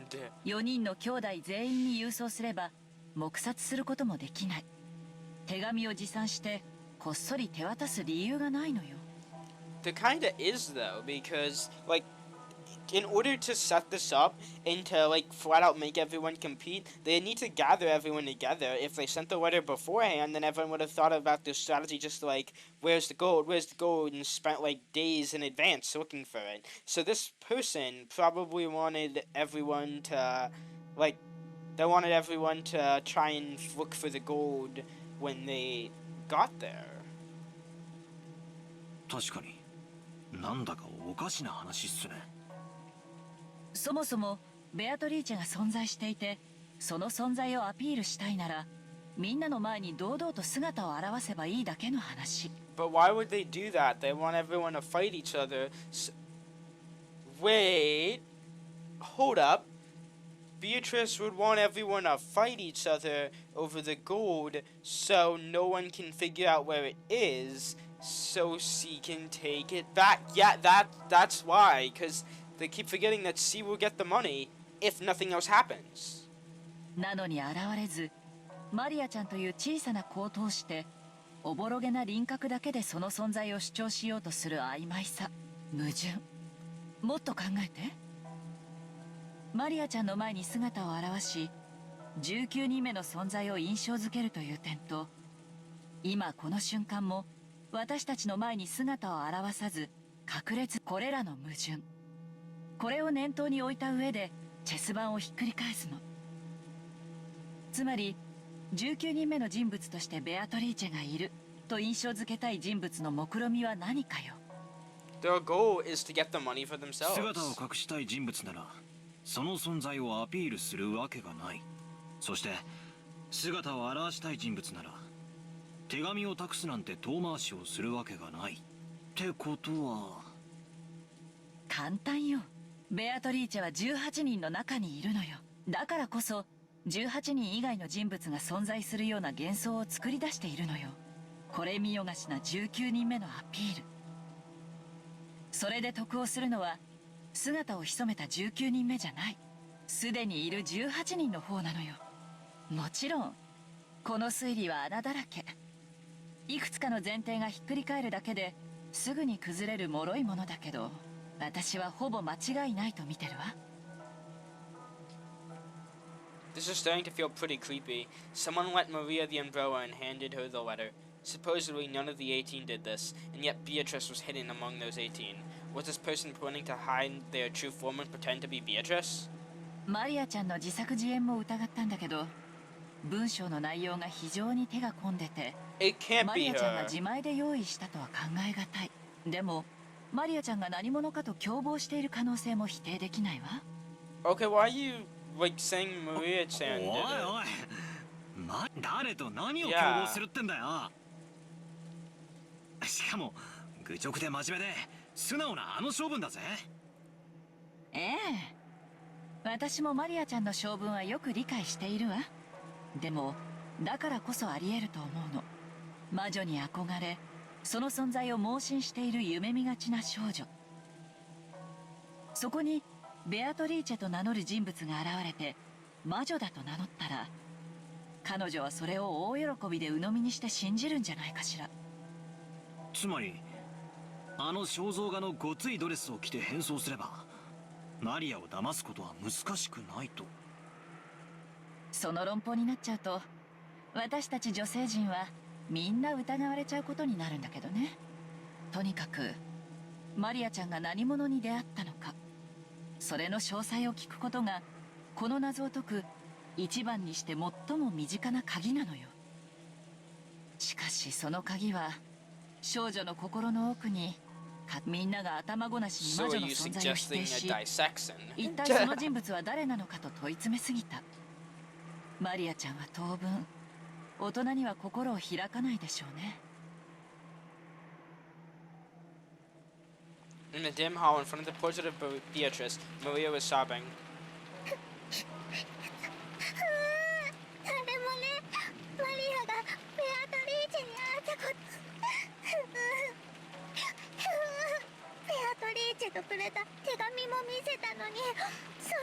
4人の兄弟全員に郵送すれば黙殺することもできない。手紙を持参してこっそり手渡す理由がないのよ。There kinda is though, because like in order to set this up and to like flat out make everyone compete, they need to gather everyone together. If they sent the letter beforehand, then everyone would have thought about this strategy just like, where's the gold, and spent like days in advance looking for it. So this person probably wanted everyone to like, they wanted everyone to try and look for the gold when they got there. 確かになんだかおかしな話っすね。そもそもベアトリーチェが存在していて、その存在をアピールしたいならみんなの前に堂々と姿を現せばいいだけの話。 But why would they do that? They want everyone to fight each other. Wait, hold up. Beatrice would want everyone to fight each other over the gold so no one can figure out where it is, so she can take it back. Yeah, that's why, because they keep forgetting that she will get the money if nothing else happens. なのに現れず、マリアちゃんという小さな子を通しておぼろげな輪郭だけでその存在を主張しようとする曖昧さ、矛盾。もっと考えて。マリアちゃんの前に姿を現し19人目の存在を印象づけるという点と、今この瞬間も私たちの前に姿を現さず隠れず、これらの矛盾、これを念頭に置いた上でチェス盤をひっくり返すの。つまり19人目の人物としてベアトリーチェがいると印象づけたい人物の目論見は何かよ。 Their goal is to get the money for themselves. 姿を隠したい人物ならその存在をアピールするわけがない。そして姿を現したい人物なら手紙を託すなんて遠回しをするわけがないってことは。簡単よ。ベアトリーチェは18人の中にいるのよ。だからこそ18人以外の人物が存在するような幻想を作り出しているのよ。これ見よがしな19人目のアピール。それで得をするのは姿を潜めた19人目じゃない、すでにいる18人の方なのよ。もちろんこの推理は穴だらけ。いくつかの前提がひっくり返るだけですぐに崩れる脆いものだけど、私はほぼ間違いないと見てるわ。This is starting to feel pretty creepy. Someone let Maria the umbrella and handed her the letter. Supposedly none of the 18 did this, and yet Beatrice was hidden among those 18. Was this person planning to hide their true form and pretend to be Beatrice? マリアちゃんの自作自演も疑ったんだけど、文章の内容が非常に手が込んでて、マリアちゃんが自前で用意したとは考えがたい。でもマリアちゃんが何者かと共謀している可能性も否定できないわ。 Okay, why are you like saying Maria-chan did it? おいおい、誰と何を共謀するってんだよ。しかも愚直で真面目で素直なあの性分だぜ。ええ、私もマリアちゃんの性分はよく理解しているわ。でもだからこそあり得ると思うの。魔女に憧れ、その存在を盲信している夢見がちな少女。そこにベアトリーチェと名乗る人物が現れて魔女だと名乗ったら、彼女はそれを大喜びで鵜呑みにして信じるんじゃないかしら。つまりあの肖像画のごついドレスを着て変装すればマリアを騙すことは難しくないと。その論法になっちゃうと私たち女性陣はみんな疑われちゃうことになるんだけどね。とにかくマリアちゃんが何者に出会ったのか、それの詳細を聞くことがこの謎を解く一番にして最も身近な鍵なのよ。しかしその鍵は少女の心の奥に、みんなが頭ごなしに魔女の存在を否定し、一体その人物は誰なのかと問い詰めすぎた。マリアちゃんは当分大人には心を開かないでしょうね。 In the dim hall in front of the portrait of Beatrice, Maria was sobbing. 誰もね、マリアがベアトリーチェに会ったこと。ベアトリーチェとくれた手紙も見せたのに、それ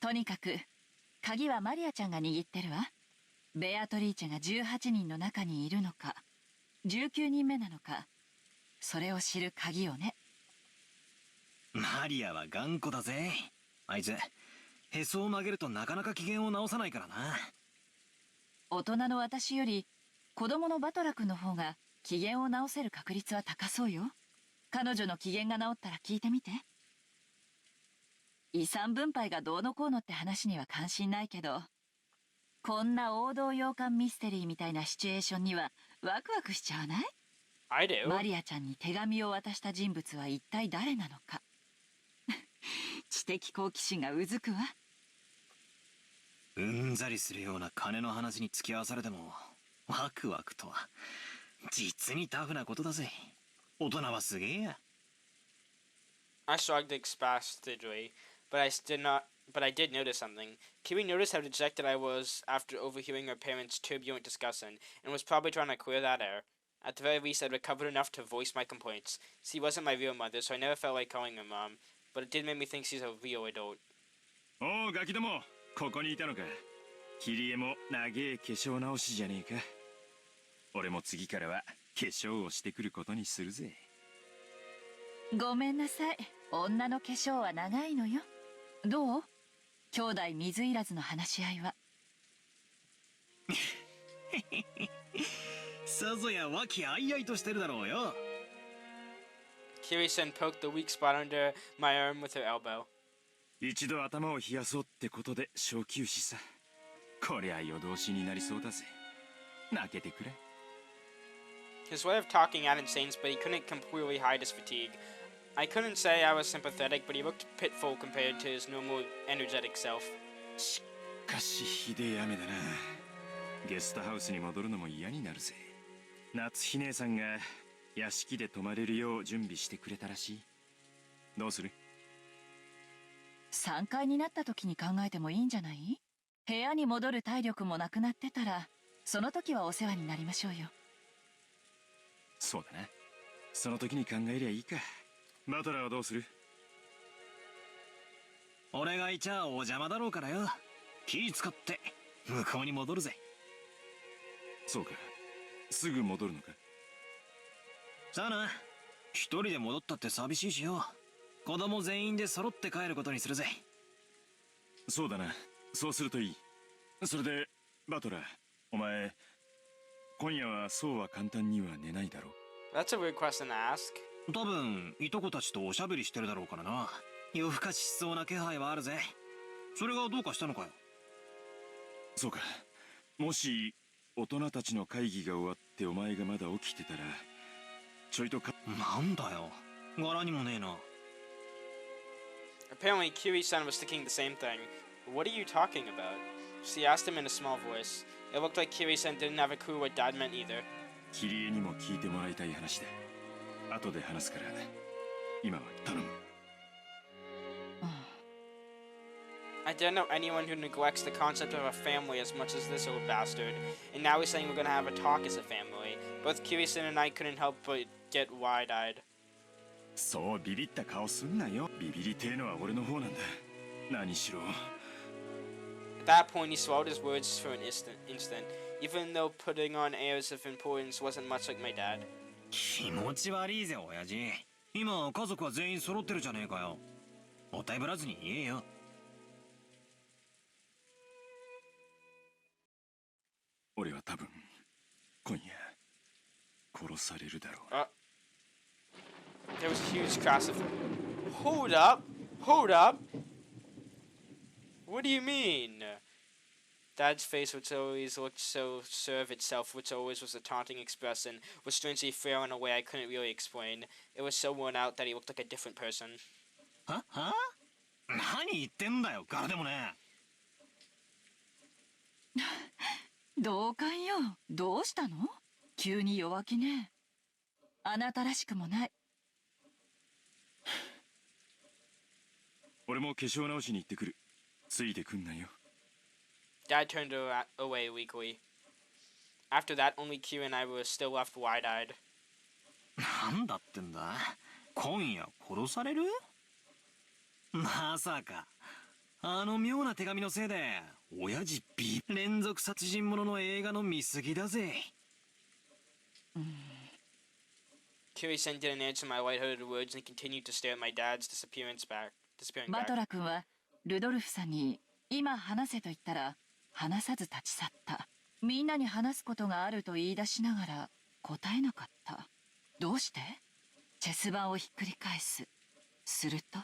とにかく鍵はマリアちゃんが握ってるわ。ベアトリーチェが18人の中にいるのか19人目なのか、それを知る鍵をね。マリアは頑固だぜ。あいつへそを曲げるとなかなか機嫌を直さないからな。大人の私より子供のバトラ君の方が機嫌を直せる確率は高そうよ。彼女の機嫌が直ったら聞いてみて。遺産分配がどうのこうのって話には関心ないけど、こんな王道洋館ミステリーみたいなシチュエーションにはワクワクしちゃわない？ I do. マリアちゃんに手紙を渡した人物は一体誰なのか。知的好奇心がうずくわ。うんざりするような金の話に付き合わされてもワクワクとは実にタフなことだぜ。大人はすげえや。 I shrugged spastically, but I did notice something. Kiwi noticed how dejected I was after overhearing her parents' turbulent discussion, and was probably trying to clear that air. At the very least, I'd recovered enough to voice my complaints. She wasn't my real mother, so I never felt like calling her mom, but it did make me think she's a real adult. おうガキども、ここにいたのか。キリエも長え化粧直しじゃねえか。俺も次からは化粧をしてくることにするぜ。ごめんなさい、女の化粧は長いのよ。どう？兄弟水入らずの話し合いは。さぞや和気あいあいとしてるだろうよ。Kiwi-san poked the weak spot under my arm with her elbow. 一度頭を冷やそうってことで小休止さ。こりゃ夜通しになりそうだぜ。泣けてくれ。His way of talking added sense, but he couldn't completely hide his fatigue. I couldn't say I was sympathetic, but he looked pitiful compared to his normal, energetic self. しかしひでえ雨だな。ゲストハウスに戻るのも嫌になるぜ。夏日姉さんが屋敷で泊まれるよう準備してくれたらしい。どうする？3階になった時に考えてもいいんじゃない？部屋に戻る体力もなくなってたら、その時はお世話になりましょうよ。そうだな。その時に考えりゃいいか。バトラーはどうする？俺がいちゃお邪魔だろうからよ。気使って向こうに戻るぜ。そうか。すぐ戻るのか。さあな。一人で戻ったって寂しいしよ。子供全員で揃って帰ることにするぜ。そうだな。そうするといい。それでバトラー、お前今夜はそうは簡単には寝ないだろう。 That's a weird question to ask. 多分いとこたちとおしゃべりしてるだろうからな。夜更かししそうな気配はあるぜ。それがどうかしたのかよ。そうか。もし大人たちの会議が終わってお前がまだ起きてたらちょいとか。なんだよ。柄にもねえな。Apparently, Kiwi-san was thinking the same thing. What are you talking about? She asked him in a small voice. It looked like Kiwi-san didn't have a clue what Dad meant either. キリエにも聞いてもらいたい話だ。後で話すから今は頼む。I don't know anyone who neglects the concept of a family as much as this old bastard. And now he's saying we're gonna have a talk as a family. Both Kiwi-san and I couldn't help but get wide-eyed. そうビビった顔すんなよ。ビビりてえのは俺の方なんだ。何しろ。At that point, he swallowed his words for an instant, even though putting on airs of importance wasn't much like my dad. 気持ち悪いぜ親父。今家族は全員揃ってるじゃねえかよ。もったいぶらずに言えよ。俺は多分今夜殺されるだろう。There was a huge crash of... Hold up! Hold up! What do you mean? Dad's face, which always looked so sure of itself, which always was a taunting expression, was strangely frail in a way I couldn't really explain. It was so worn out that he looked like a different person. は？何言ってんだよ、柄でもね。同感よ。どうしたの？急に弱気ね。あなたらしくもない。俺も化粧直しに行ってくる。ついてくんなよ。Dad turned away weakly. After that, only Q and I were still left wide-eyed. なんだってんだ？今夜殺される？まさか。あの妙な手紙のせいで、親父連続殺人者の映画の見過ぎだぜ。Kiwi-san didn't answer my lighthearted words and continued to stare at my dad's disappearing back. バトラ君はルドルフさんに今話せと言ったら話さず立ち去った。みんなに話すことがあると言い出しながら答えなかった。どうして？チェス盤をひっくり返す。すると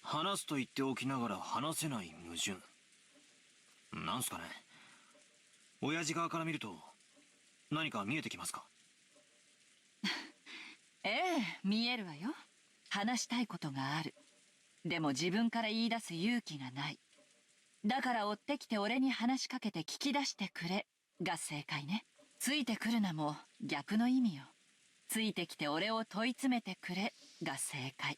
話すと言っておきながら話せない矛盾。なんすかね。親父側から見ると何か見えてきますか？ええ、見えるわよ。話したいことがある。でも自分から言い出す勇気がない。だから追ってきて俺に話しかけて聞き出してくれが正解ね。ついてくるなも逆の意味よ。ついてきて俺を問い詰めてくれが正解。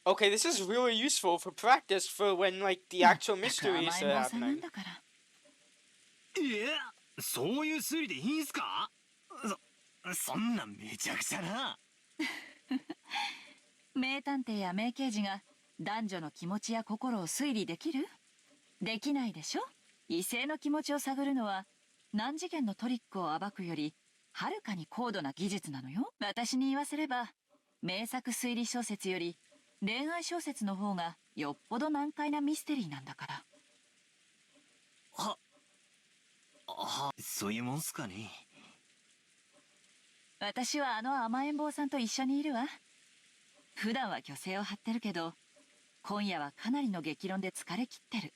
Okay, this is really useful for practice for when, like, the actual mysteries are happening. いや、そういう推理でいいんすか？そんなんめちゃくちゃな。名探偵や名刑事が男女の気持ちや心を推理できる？できないでしょ？異性の気持ちを探るのは何次元のトリックを暴くよりはるかに高度な技術なのよ。私に言わせれば名作推理小説より恋愛小説の方がよっぽど難解なミステリーなんだから。そういうもんすかね。私はあの甘えん坊さんと一緒にいるわ。普段は虚勢を張ってるけど今夜はかなりの激論で疲れ切ってる。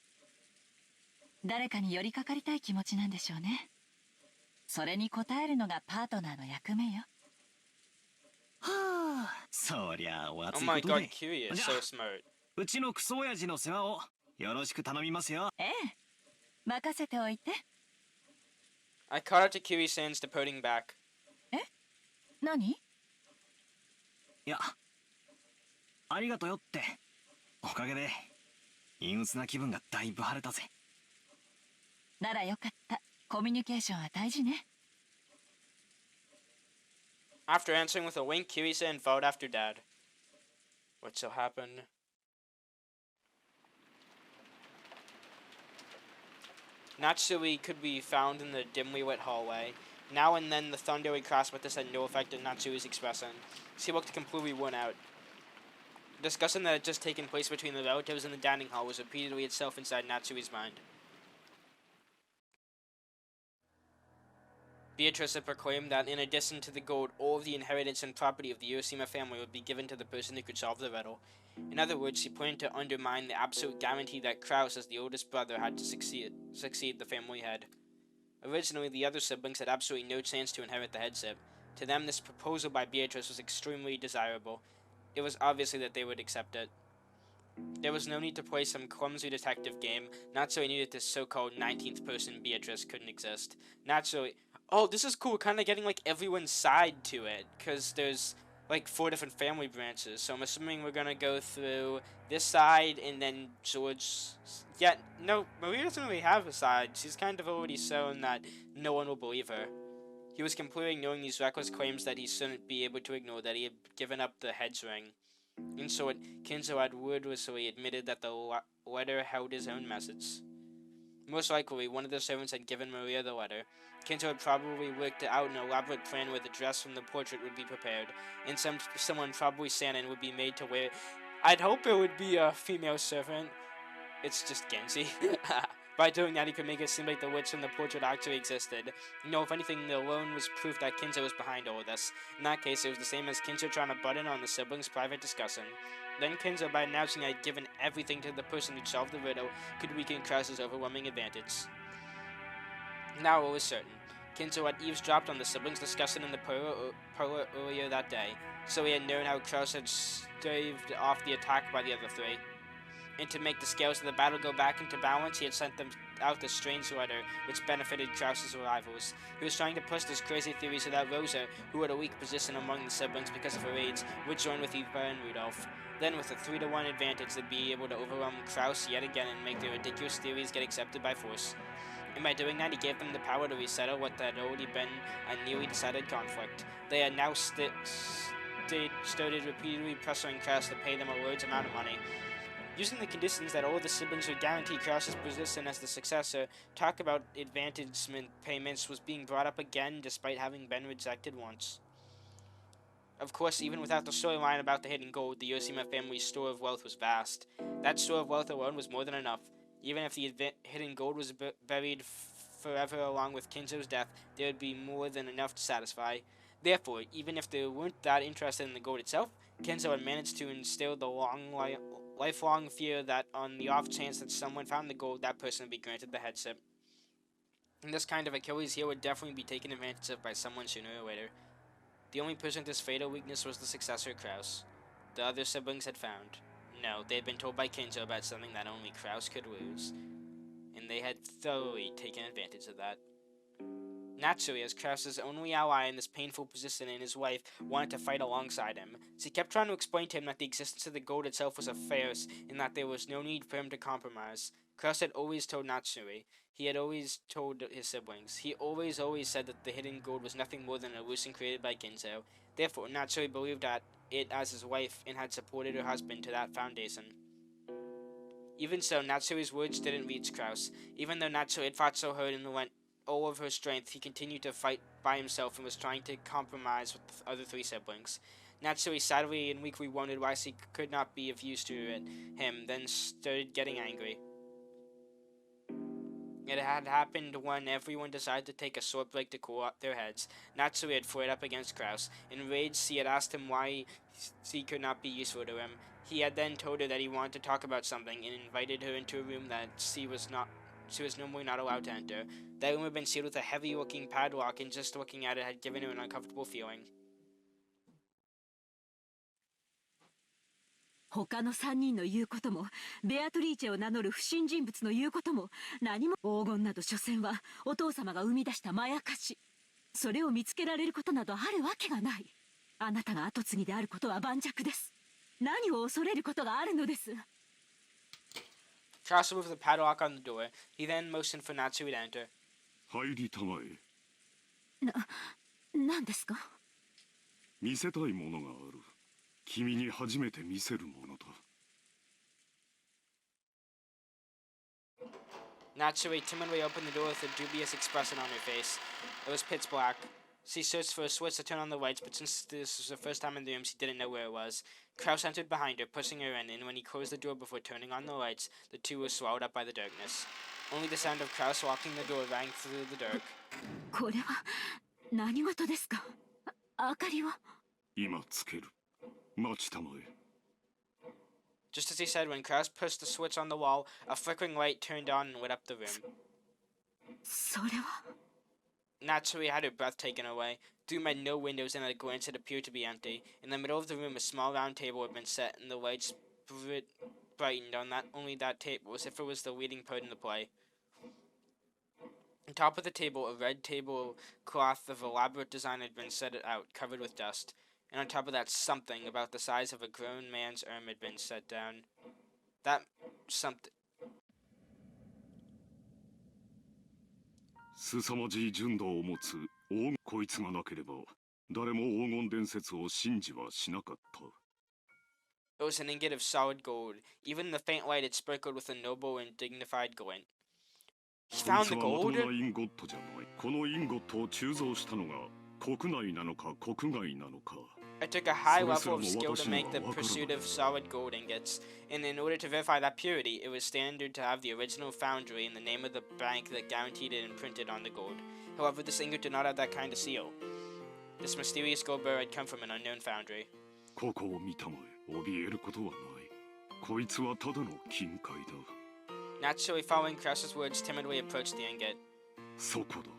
誰かに寄りかかりたい気持ちなんでしょうね。それに応えるのがパートナーの役目よ。はあ、そりゃお Oh 熱い my こと god, で。 Kiwi is じゃ so あ smart. うちのクソ親父の世話をよろしく頼みますよ。ええ、任せておいて。I caught up to Kiwi-san's departing back. 何？いや、ありがとよって。おかげで陰鬱な気分がだいぶ晴れたぜ。ならよかった。コミュニケーションは大事ね。After answering with a wink, Kiwi-san followed after Dad. What so happened? Natsui could be found in the dimly lit hallway. Now and then the thunder would crash, but this had no effect on Natsui's expression. She looked completely worn out. The discussion that had just taken place between the relatives in the dining hall was repeatedly itself inside Natsui's mind. Beatrice had proclaimed that in addition to the gold, all of the inheritance and property of the Ushiromya family would be given to the person who could solve the riddle. In other words, she planned to undermine the absolute guarantee that Kraus, as the oldest brother, had to succeed the family head. Originally, the other siblings had absolutely no chance to inherit the headship. To them, this proposal by Beatrice was extremely desirable. It was obviously that they would accept it. There was no need to play some clumsy detective game. Natsui knew that this so-called 19th person Beatrice couldn't exist. Natsui... Oh, this is cool, kind of getting, like, everyone's side to it, because there's, like, 4 different family branches, so I'm assuming we're gonna go through this side, and then George... Yeah, no, Maria doesn't really have a side. She's kind of already shown that no one will believe her. He was completely ignoring these reckless claims that he shouldn't be able to ignore, that he had given up the heads ring. In short, Kinzo had wordlessly admitted that the letter held his own message. Most likely, one of the servants had given Maria the letter. Kinzo had probably worked out an elaborate plan where the dress from the portrait would be prepared, and someone, probably Sanin, would be made to wear it. I'd hope it would be a female servant. It's just Genji. By doing that, he could make it seem like the witch from the portrait actually existed. You know, if anything, the alone was proof that Kinzo was behind all of this. In that case, it was the same as Kinzo trying to butt in on the siblings' private discussion. Then Kinzo, by announcing he had given everything to the person who'd solved the riddle, could weaken Krause's overwhelming advantage. Now it was certain. Kinzo had eavesdropped on the siblings' discussion in the parlor earlier that day, so he had known how Krause had staved off the attack by the other 3. And to make the scales of the battle go back into balance, he had sent them out this strange letter, which benefited Krause's rivals. He was trying to push this crazy theory so that Rosa, who had a weak position among the siblings because of her age, would join with Eva and Rudolf. Then, with a 3-to-1 advantage, they'd be able to overwhelm Krause yet again and make their ridiculous theories get accepted by force. And by doing that, he gave them the power to resettle what had already been a nearly decided conflict. They had now started repeatedly pressuring Krause to pay them a large amount of money. Using the conditions that all the siblings would guarantee Krause's position as the successor, talk about advantagement payments was being brought up again despite having been rejected once. Of course, even without the storyline about the hidden gold, the Ushiromya family's store of wealth was vast. That store of wealth alone was more than enough. Even if the hidden gold was buried forever along with Kinzo's death, there would be more than enough to satisfy. Therefore, even if they weren't that interested in the gold itself, Kinzo had managed to instill the lifelong fear that on the off chance that someone found the gold, that person would be granted the headship. And this kind of Achilles heel would definitely be taken advantage of by someone sooner or later. The only person with this fatal weakness was the successor, Krause. The other siblings had found. No, they had been told by Kinzo about something that only Krause could lose, and they had thoroughly taken advantage of that. Naturally, as Krause's only ally in this painful position and his wife wanted to fight alongside him, she kept trying to explain to him that the existence of the gold itself was a farce and that there was no need for him to compromise. Krause had always told Natsui. He had always told his siblings. He always said that the hidden gold was nothing more than an illusion created by Kinzo. Therefore, Natsui believed that it as his wife and had supported her husband to that foundation. Even so, Natsui's words didn't reach Krause. Even though Natsui had fought so hard and lent all of her strength, he continued to fight by himself and was trying to compromise with the other 3 siblings. Natsui sadly and weakly wondered why she could not be of use to him, then started getting angry. It had happened when everyone decided to take a short break to cool up their heads. Natsui had flared up against Krause. Enraged, she had asked him why she could not be useful to him. He had then told her that he wanted to talk about something and invited her into a room that she was not she was normally not allowed to enter. That room had been sealed with a heavy-looking padlock, and just looking at it had given her an uncomfortable feeling. 他の3人の言うことも、ベアトリーチェを名乗る不審人物の言うことも、何も黄金など所詮はお父様が生み出したまやかし。それを見つけられることなどあるわけがない。あなたが跡継ぎであることは盤石です。何を恐れることがあるのです。Charles removed the padlock on the door. He then motioned for Natsui to enter. 入りたまえ。何ですか？見せたいものがある。君に初めて見せるものだ。Natsui timidly opened the door with a dubious expression on her face. It was pitch black. She searched for a switch to turn on the lights, but since this was the first time in the room, she didn't know where it was. Kraus entered behind her, pushing her in, and when he closed the door before turning on the lights, the two were swallowed up by the darkness. Only the sound of Kraus locking the door rang through the dark. これは何事ですか？明かりは？今つける。待ちたまえ。Just as he said, when Kraus pushed the switch on the wall, a flickering light turned on and lit up the room. それは？ Natsui had her breath taken away. The room had no windows, and at a glance it appeared to be empty. In the middle of the room, a small round table had been set, and the lights brightened on only that table, as if it was the leading part in the play. On top of the table, a red tablecloth of elaborate design had been set out, covered with dust. And on top of that, something about the size of a grown man's arm had been set down. That something. 凄まじい純度を持つこいつがなければ誰も黄金伝説を信じはしなかった。It was an ingot of solid gold. Even in the faint light, it sparkled with a noble and dignified glint. He found the gold? こいつはまともなインゴットじゃない。このインゴットを鋳造したのが国内なのか国外なのか。It took a high level of skill to make the pursuit of solid gold ingots, and in order to verify that purity, it was standard to have the original foundry and the name of the bank that guaranteed it imprinted on the gold. However, this ingot did not have that kind of seal. This mysterious gold bar had come from an unknown foundry. ここを見たまえ、怯えることはない。こいつはただの金塊だ。Naturally, following Kraus's words, timidly approached the ingot. そこだ。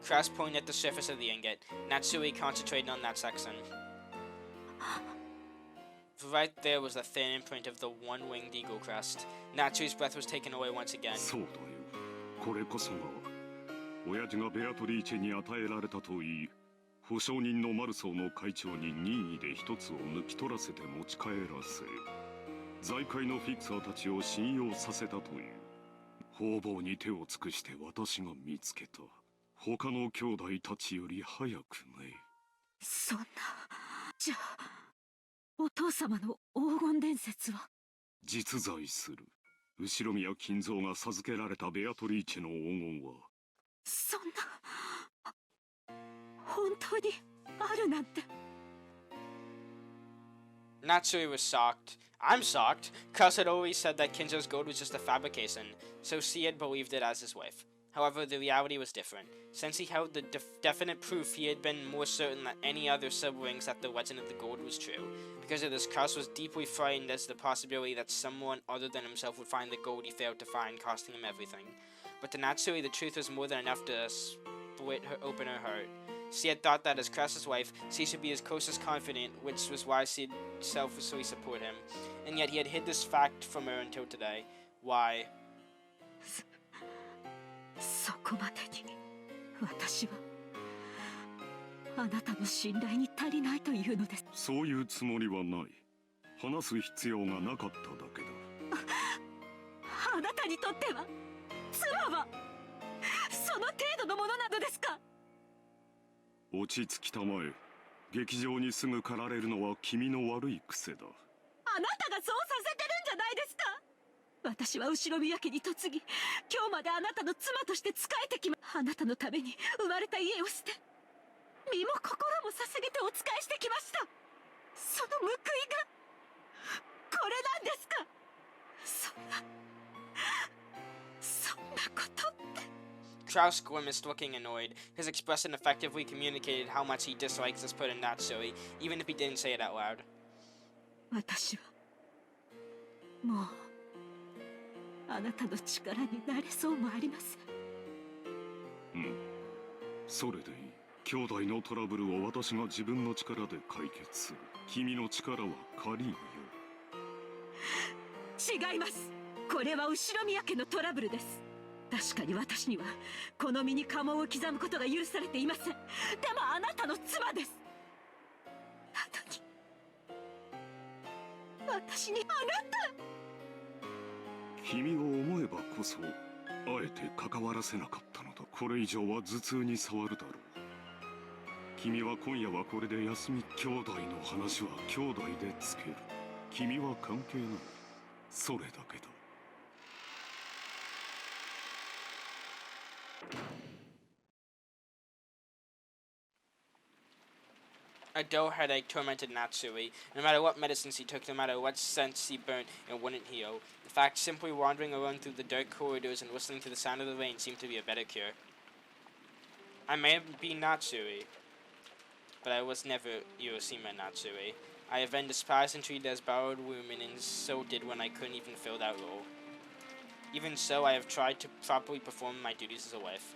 Kraus pointed at the surface of the ingot. Natsui concentrated on that section. Right there was the thin imprint of the one-winged eagle crest. Natsui's breath was taken away once again. そうだよ。これこそが親父がベアトリーチェに与えられたといい、保証人のマルソーの会長に任意で一つを抜き取らせて持ち帰らせ、財界のフィクサーたちを信用させたという。方々に手を尽くして私が見つけた。他の兄弟たちより早くね。そんな。じゃあお父様の黄金伝説は？実在する。後宮金蔵が授けられたベアトリーチェの黄金は。そんな。本当にあるなんて。Natsui was shocked. I'm shocked. Kraus had always said that Kinzo's gold was just a fabrication, so she had believed it as his wife. However, the reality was different. Since he held the definite proof, he had been more certain than any other siblings that the legend of the gold was true. Because of this, Kraus was deeply frightened as the possibility that someone other than himself would find the gold he failed to find, costing him everything. But to Natsui, the truth was more than enough to open her heart. She had thought that as Kraus's wife, she should be his closest confidant, which was why she'd selflessly support him. And yet he had hid this fact from her until today. Why? そこまでに私はあなたの信頼に足りないというのです。そういうつもりはない。話す必要がなかっただけだ。あなたにとっては妻はその程度のものなのですか？落ち着きたまえ。劇場にすぐ駆られるのは君の悪い癖だ。あなたがそうさせてるんじゃないですか？私は後宮家に嫁ぎ、今日まであなたの妻として仕えてきあなたのために生まれた家を捨て、身も心も捧げてお仕えしてきました。その報いがこれなんですか？そんなことって。Kraus grimaced, looking annoyed. His expression effectively communicated how much he dislikes this put in Natsui, even if he didn't say it out loud. 私はもうああなたの力になれそうもありません。それでいい。兄弟のトラブルを私が自分の力で解決する。君の力は借りんよ。違います。これは後宮家のトラブルです。確かに私にはこの身に家紋を刻むことが許されていません。でもあなたの妻です。なのに私にあなた。君を思えばこそあえて関わらせなかったのだ。これ以上は頭痛に障るだろう。君は今夜はこれで休み。兄弟の話は兄弟でつける。君は関係ない。それだけだ。A dull headache tormented Natsui. No matter what medicines he took, no matter what scents he burnt, it wouldn't heal. In fact, simply wandering alone through the dark corridors and listening to the sound of the rain seemed to be a better cure. I may have been Natsui, but I was never Ushiromia Natsui. I have been despised and treated as borrowed women, and so did when I couldn't even fill that role. Even so, I have tried to properly perform my duties as a wife.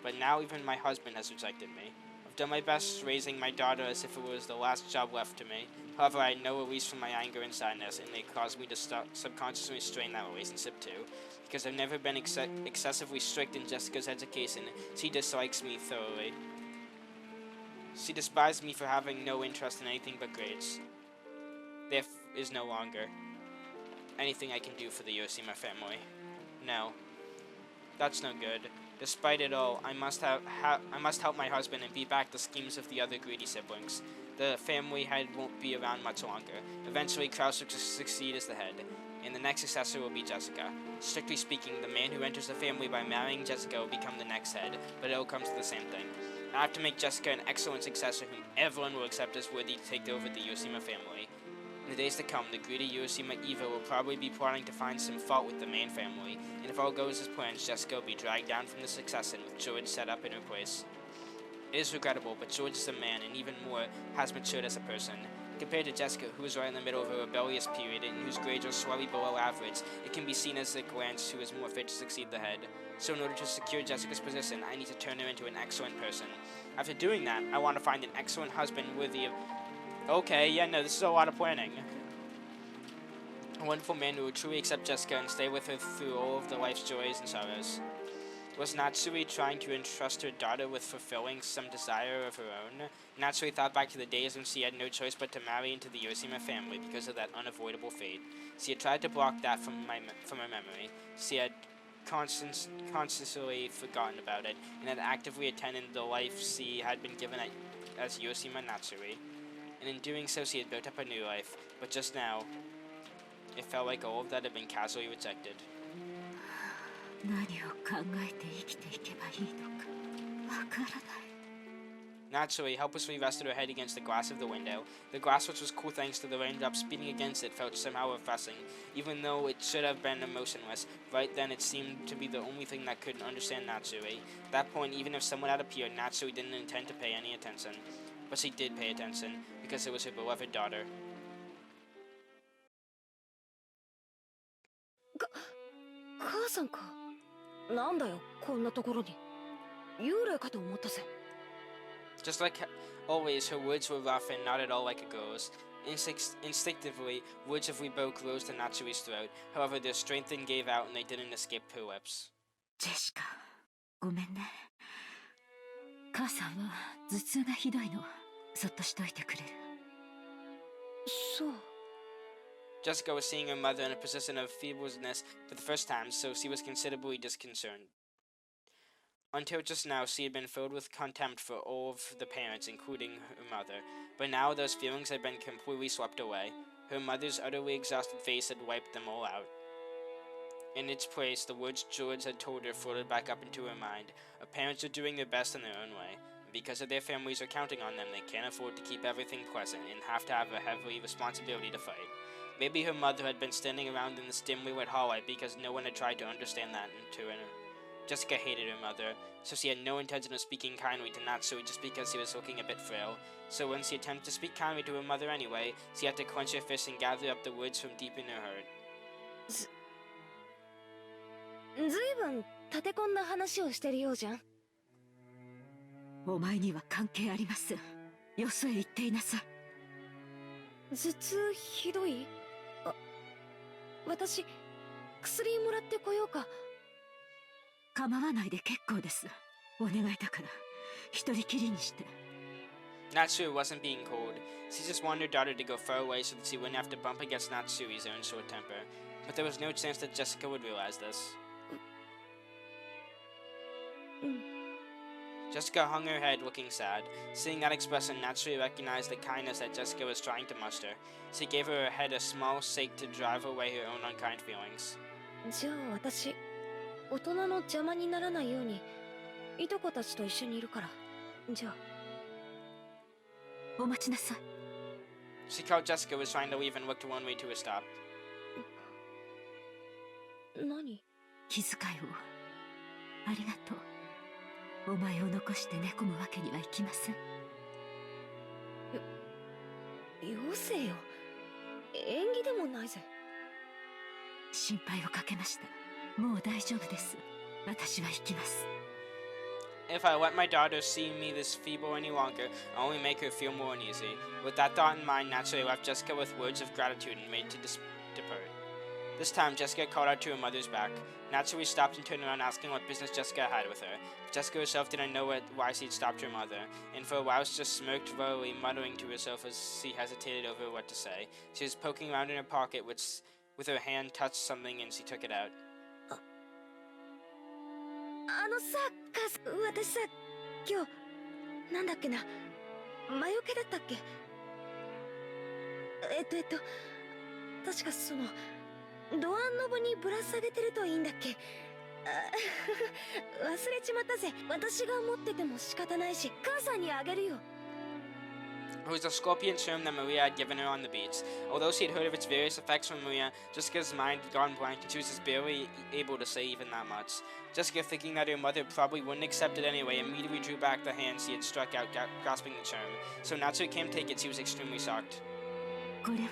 But now even my husband has rejected me. I've done my best raising my daughter as if it was the last job left to me. However, I had no release from my anger and sadness, and they caused me to subconsciously strain that relationship too. Because I've never been excessively strict in Jessica's education, she dislikes me thoroughly. She despised me for having no interest in anything but grades. There is no longer anything I can do for the Ushiromia family. No. That's no good. Despite it all, I must help my husband and beat back the schemes of the other greedy siblings. The family head won't be around much longer. Eventually, Kraus will succeed as the head, and the next successor will be Jessica. Strictly speaking, the man who enters the family by marrying Jessica will become the next head, but it all comes to the same thing. I have to make Jessica an excellent successor whom everyone will accept as worthy to take over the Ushiromia family. In the days to come, the greedy Ushiromia Eva will probably be plotting to find some fault with the main family, and if all goes as planned, Jessica will be dragged down from the succession with George set up in her place. It is regrettable, but George is a man, and even more, has matured as a person. Compared to Jessica, who is right in the middle of a rebellious period and whose grades are slightly below average, it can be seen as a glance who is more fit to succeed the head. So in order to secure Jessica's position, I need to turn her into an excellent person. After doing that, I want to find an excellent husband worthy of... Okay, yeah, no, this is a lot of planning. A wonderful man who will truly accept Jessica and stay with her through all of the life's joys and sorrows. Was Natsui trying to entrust her daughter with fulfilling some desire of her own? Natsui thought back to the days when she had no choice but to marry into the Ushiromia family because of that unavoidable fate. She had tried to block that from her memory. She had consciously forgotten about it, and had actively attended the life she had been given as Ushiromia Natsui. And in doing so, she had built up a new life. But just now, it felt like all of that had been casually rejected. 何を考えて生きていけばいいのかわからない。Naturally, helplessly rested her head against the glass of the window. The glass, which was cool thanks to the raindrops beating against it, felt somehow refreshing, even though it should have been emotionless. Right then, it seemed to be the only thing that could understand Natsui. At that point, even if someone had appeared, Natsui didn't intend to pay any attention. But she did pay attention, because it was her beloved daughter. 母さんか。なんだよ、こんなところに。幽霊かと思ったぜ。Just like always, her words were rough and not at all like a girl's. Instinctively, words of rebuke rose to Natsui's throat. However, their strength then gave out and they didn't escape her lips. ジェシカ、ごめんね。母さんは頭痛がひどいの。そっとしといてくれる？そう。Jessica was seeing her mother in a position of feebleness for the first time, so she was considerably disconcerted. Until just now, she had been filled with contempt for all of the parents, including her mother. But now those feelings had been completely swept away. Her mother's utterly exhausted face had wiped them all out. In its place, the words George had told her floated back up into her mind. Her parents are doing their best in their own way. Because of their families are counting on them, they can't afford to keep everything pleasant and have to have a heavy responsibility to fight. Maybe her mother had been standing around in this dimly lit hallway because no one had tried to understand that to her. Jessica hated her mother, so she had no intention of speaking kindly to Natsui just because she was looking a bit frail. So when she attempted to speak kindly to her mother anyway, she had to clench her fist and gather up the words from deep in her heart. ずいぶん立て込んだ話をしてるようじゃん。お前には関係ありません。よそへ行っていなさい。頭痛ひどい？私薬もらってこようか。構わないで結構です。お願いだから一人きりにして。 Natsui wasn't being cold. She just wanted her daughter to go far away so that she wouldn't have to bump against Natsui's own short temper. But there was no chance that Jessica would realize this. Jessica hung her head, looking sad. Seeing that expression, Natsui recognized the kindness that Jessica was trying to muster. She gave her head a small shake to drive away her own unkind feelings. じゃあ私、大人の邪魔にならないように、いとこたちと一緒にいるから。じゃあ。お待ちなさい。She caught Jessica was trying to leave and looked one way to a stop. 何？気遣いをありがとう。お前を残して寝込むわけにはいきません。よせよ。縁起でもないぜ。心配をかけました。もう大丈夫です。私は行きます。If I let my daughter see me this feeble any longer, I'll only make her feel more uneasy. With that thought in mind, Natsui left Jessica with words of gratitude and made to depart. This time, Jessica called out to her mother's back. Natsui stopped and turned around asking what business Jessica had with her. Jessica herself didn't know why she'd stopped her mother, and for a while she just smirked slowly, muttering to herself as she hesitated over what to say. She was poking around in her pocket, which, with her hand, touched something and she took it out. 私さ、今日、なんだっけな、魔除けだったっけ？確かその、ドアノブにぶら下げてるといいんだっけ？忘れちまったぜ。私が持ってても仕方ないし、母さんにあげるよ。It was a scorpion serum that Maria had given her on the beach. Although she had heard of its various effects from Maria, Jessica's mind had gone blank and she was just barely able to say even that much. Jessica, thinking that her mother probably wouldn't accept it anyway, immediately drew back the hand she had struck out, grasping the charm. So Natsui came to take it, she was extremely shocked. これは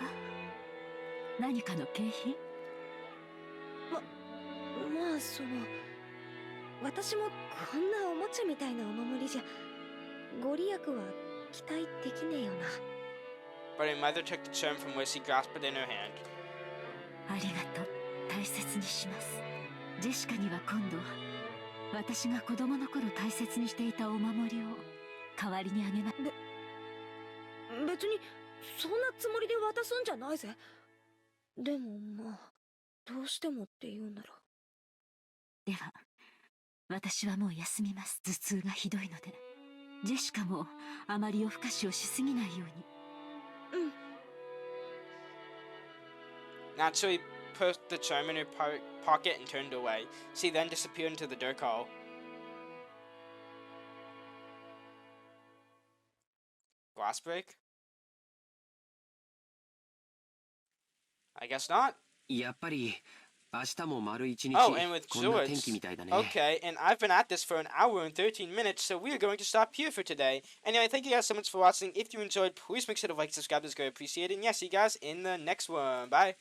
何かの景品？まあその、私もこんなおもちゃみたいなお守りじゃ、ご利益は期待できねえよな。But her mother took the charm from where she grasped it in her hand. ありがとう。大切にします。ジェシカには今度、私が子供の頃大切にしていたお守りを代わりにあげます。別にそんなつもりで渡すんじゃないぜ。でもまあ、どうしてもって言うなら。では、私はもう休みます。頭痛がひどいので。ジェシカもあまり夜更かしをしすぎないように。うん。Natsui put the charm in her pocket and turned away. She then disappeared into the dark hall. Glass break? I guess not. やっぱり明日も丸一日 Oh, and with こんな天気みたいだね。 Okay, and I've been at this for an hour and 13 minutes, so we are going to stop here for today. Anyway, thank you guys so much for watching. If you enjoyed, please make sure to like, subscribe, it's greatly appreciated. And yeah, see you guys in the next one. Bye.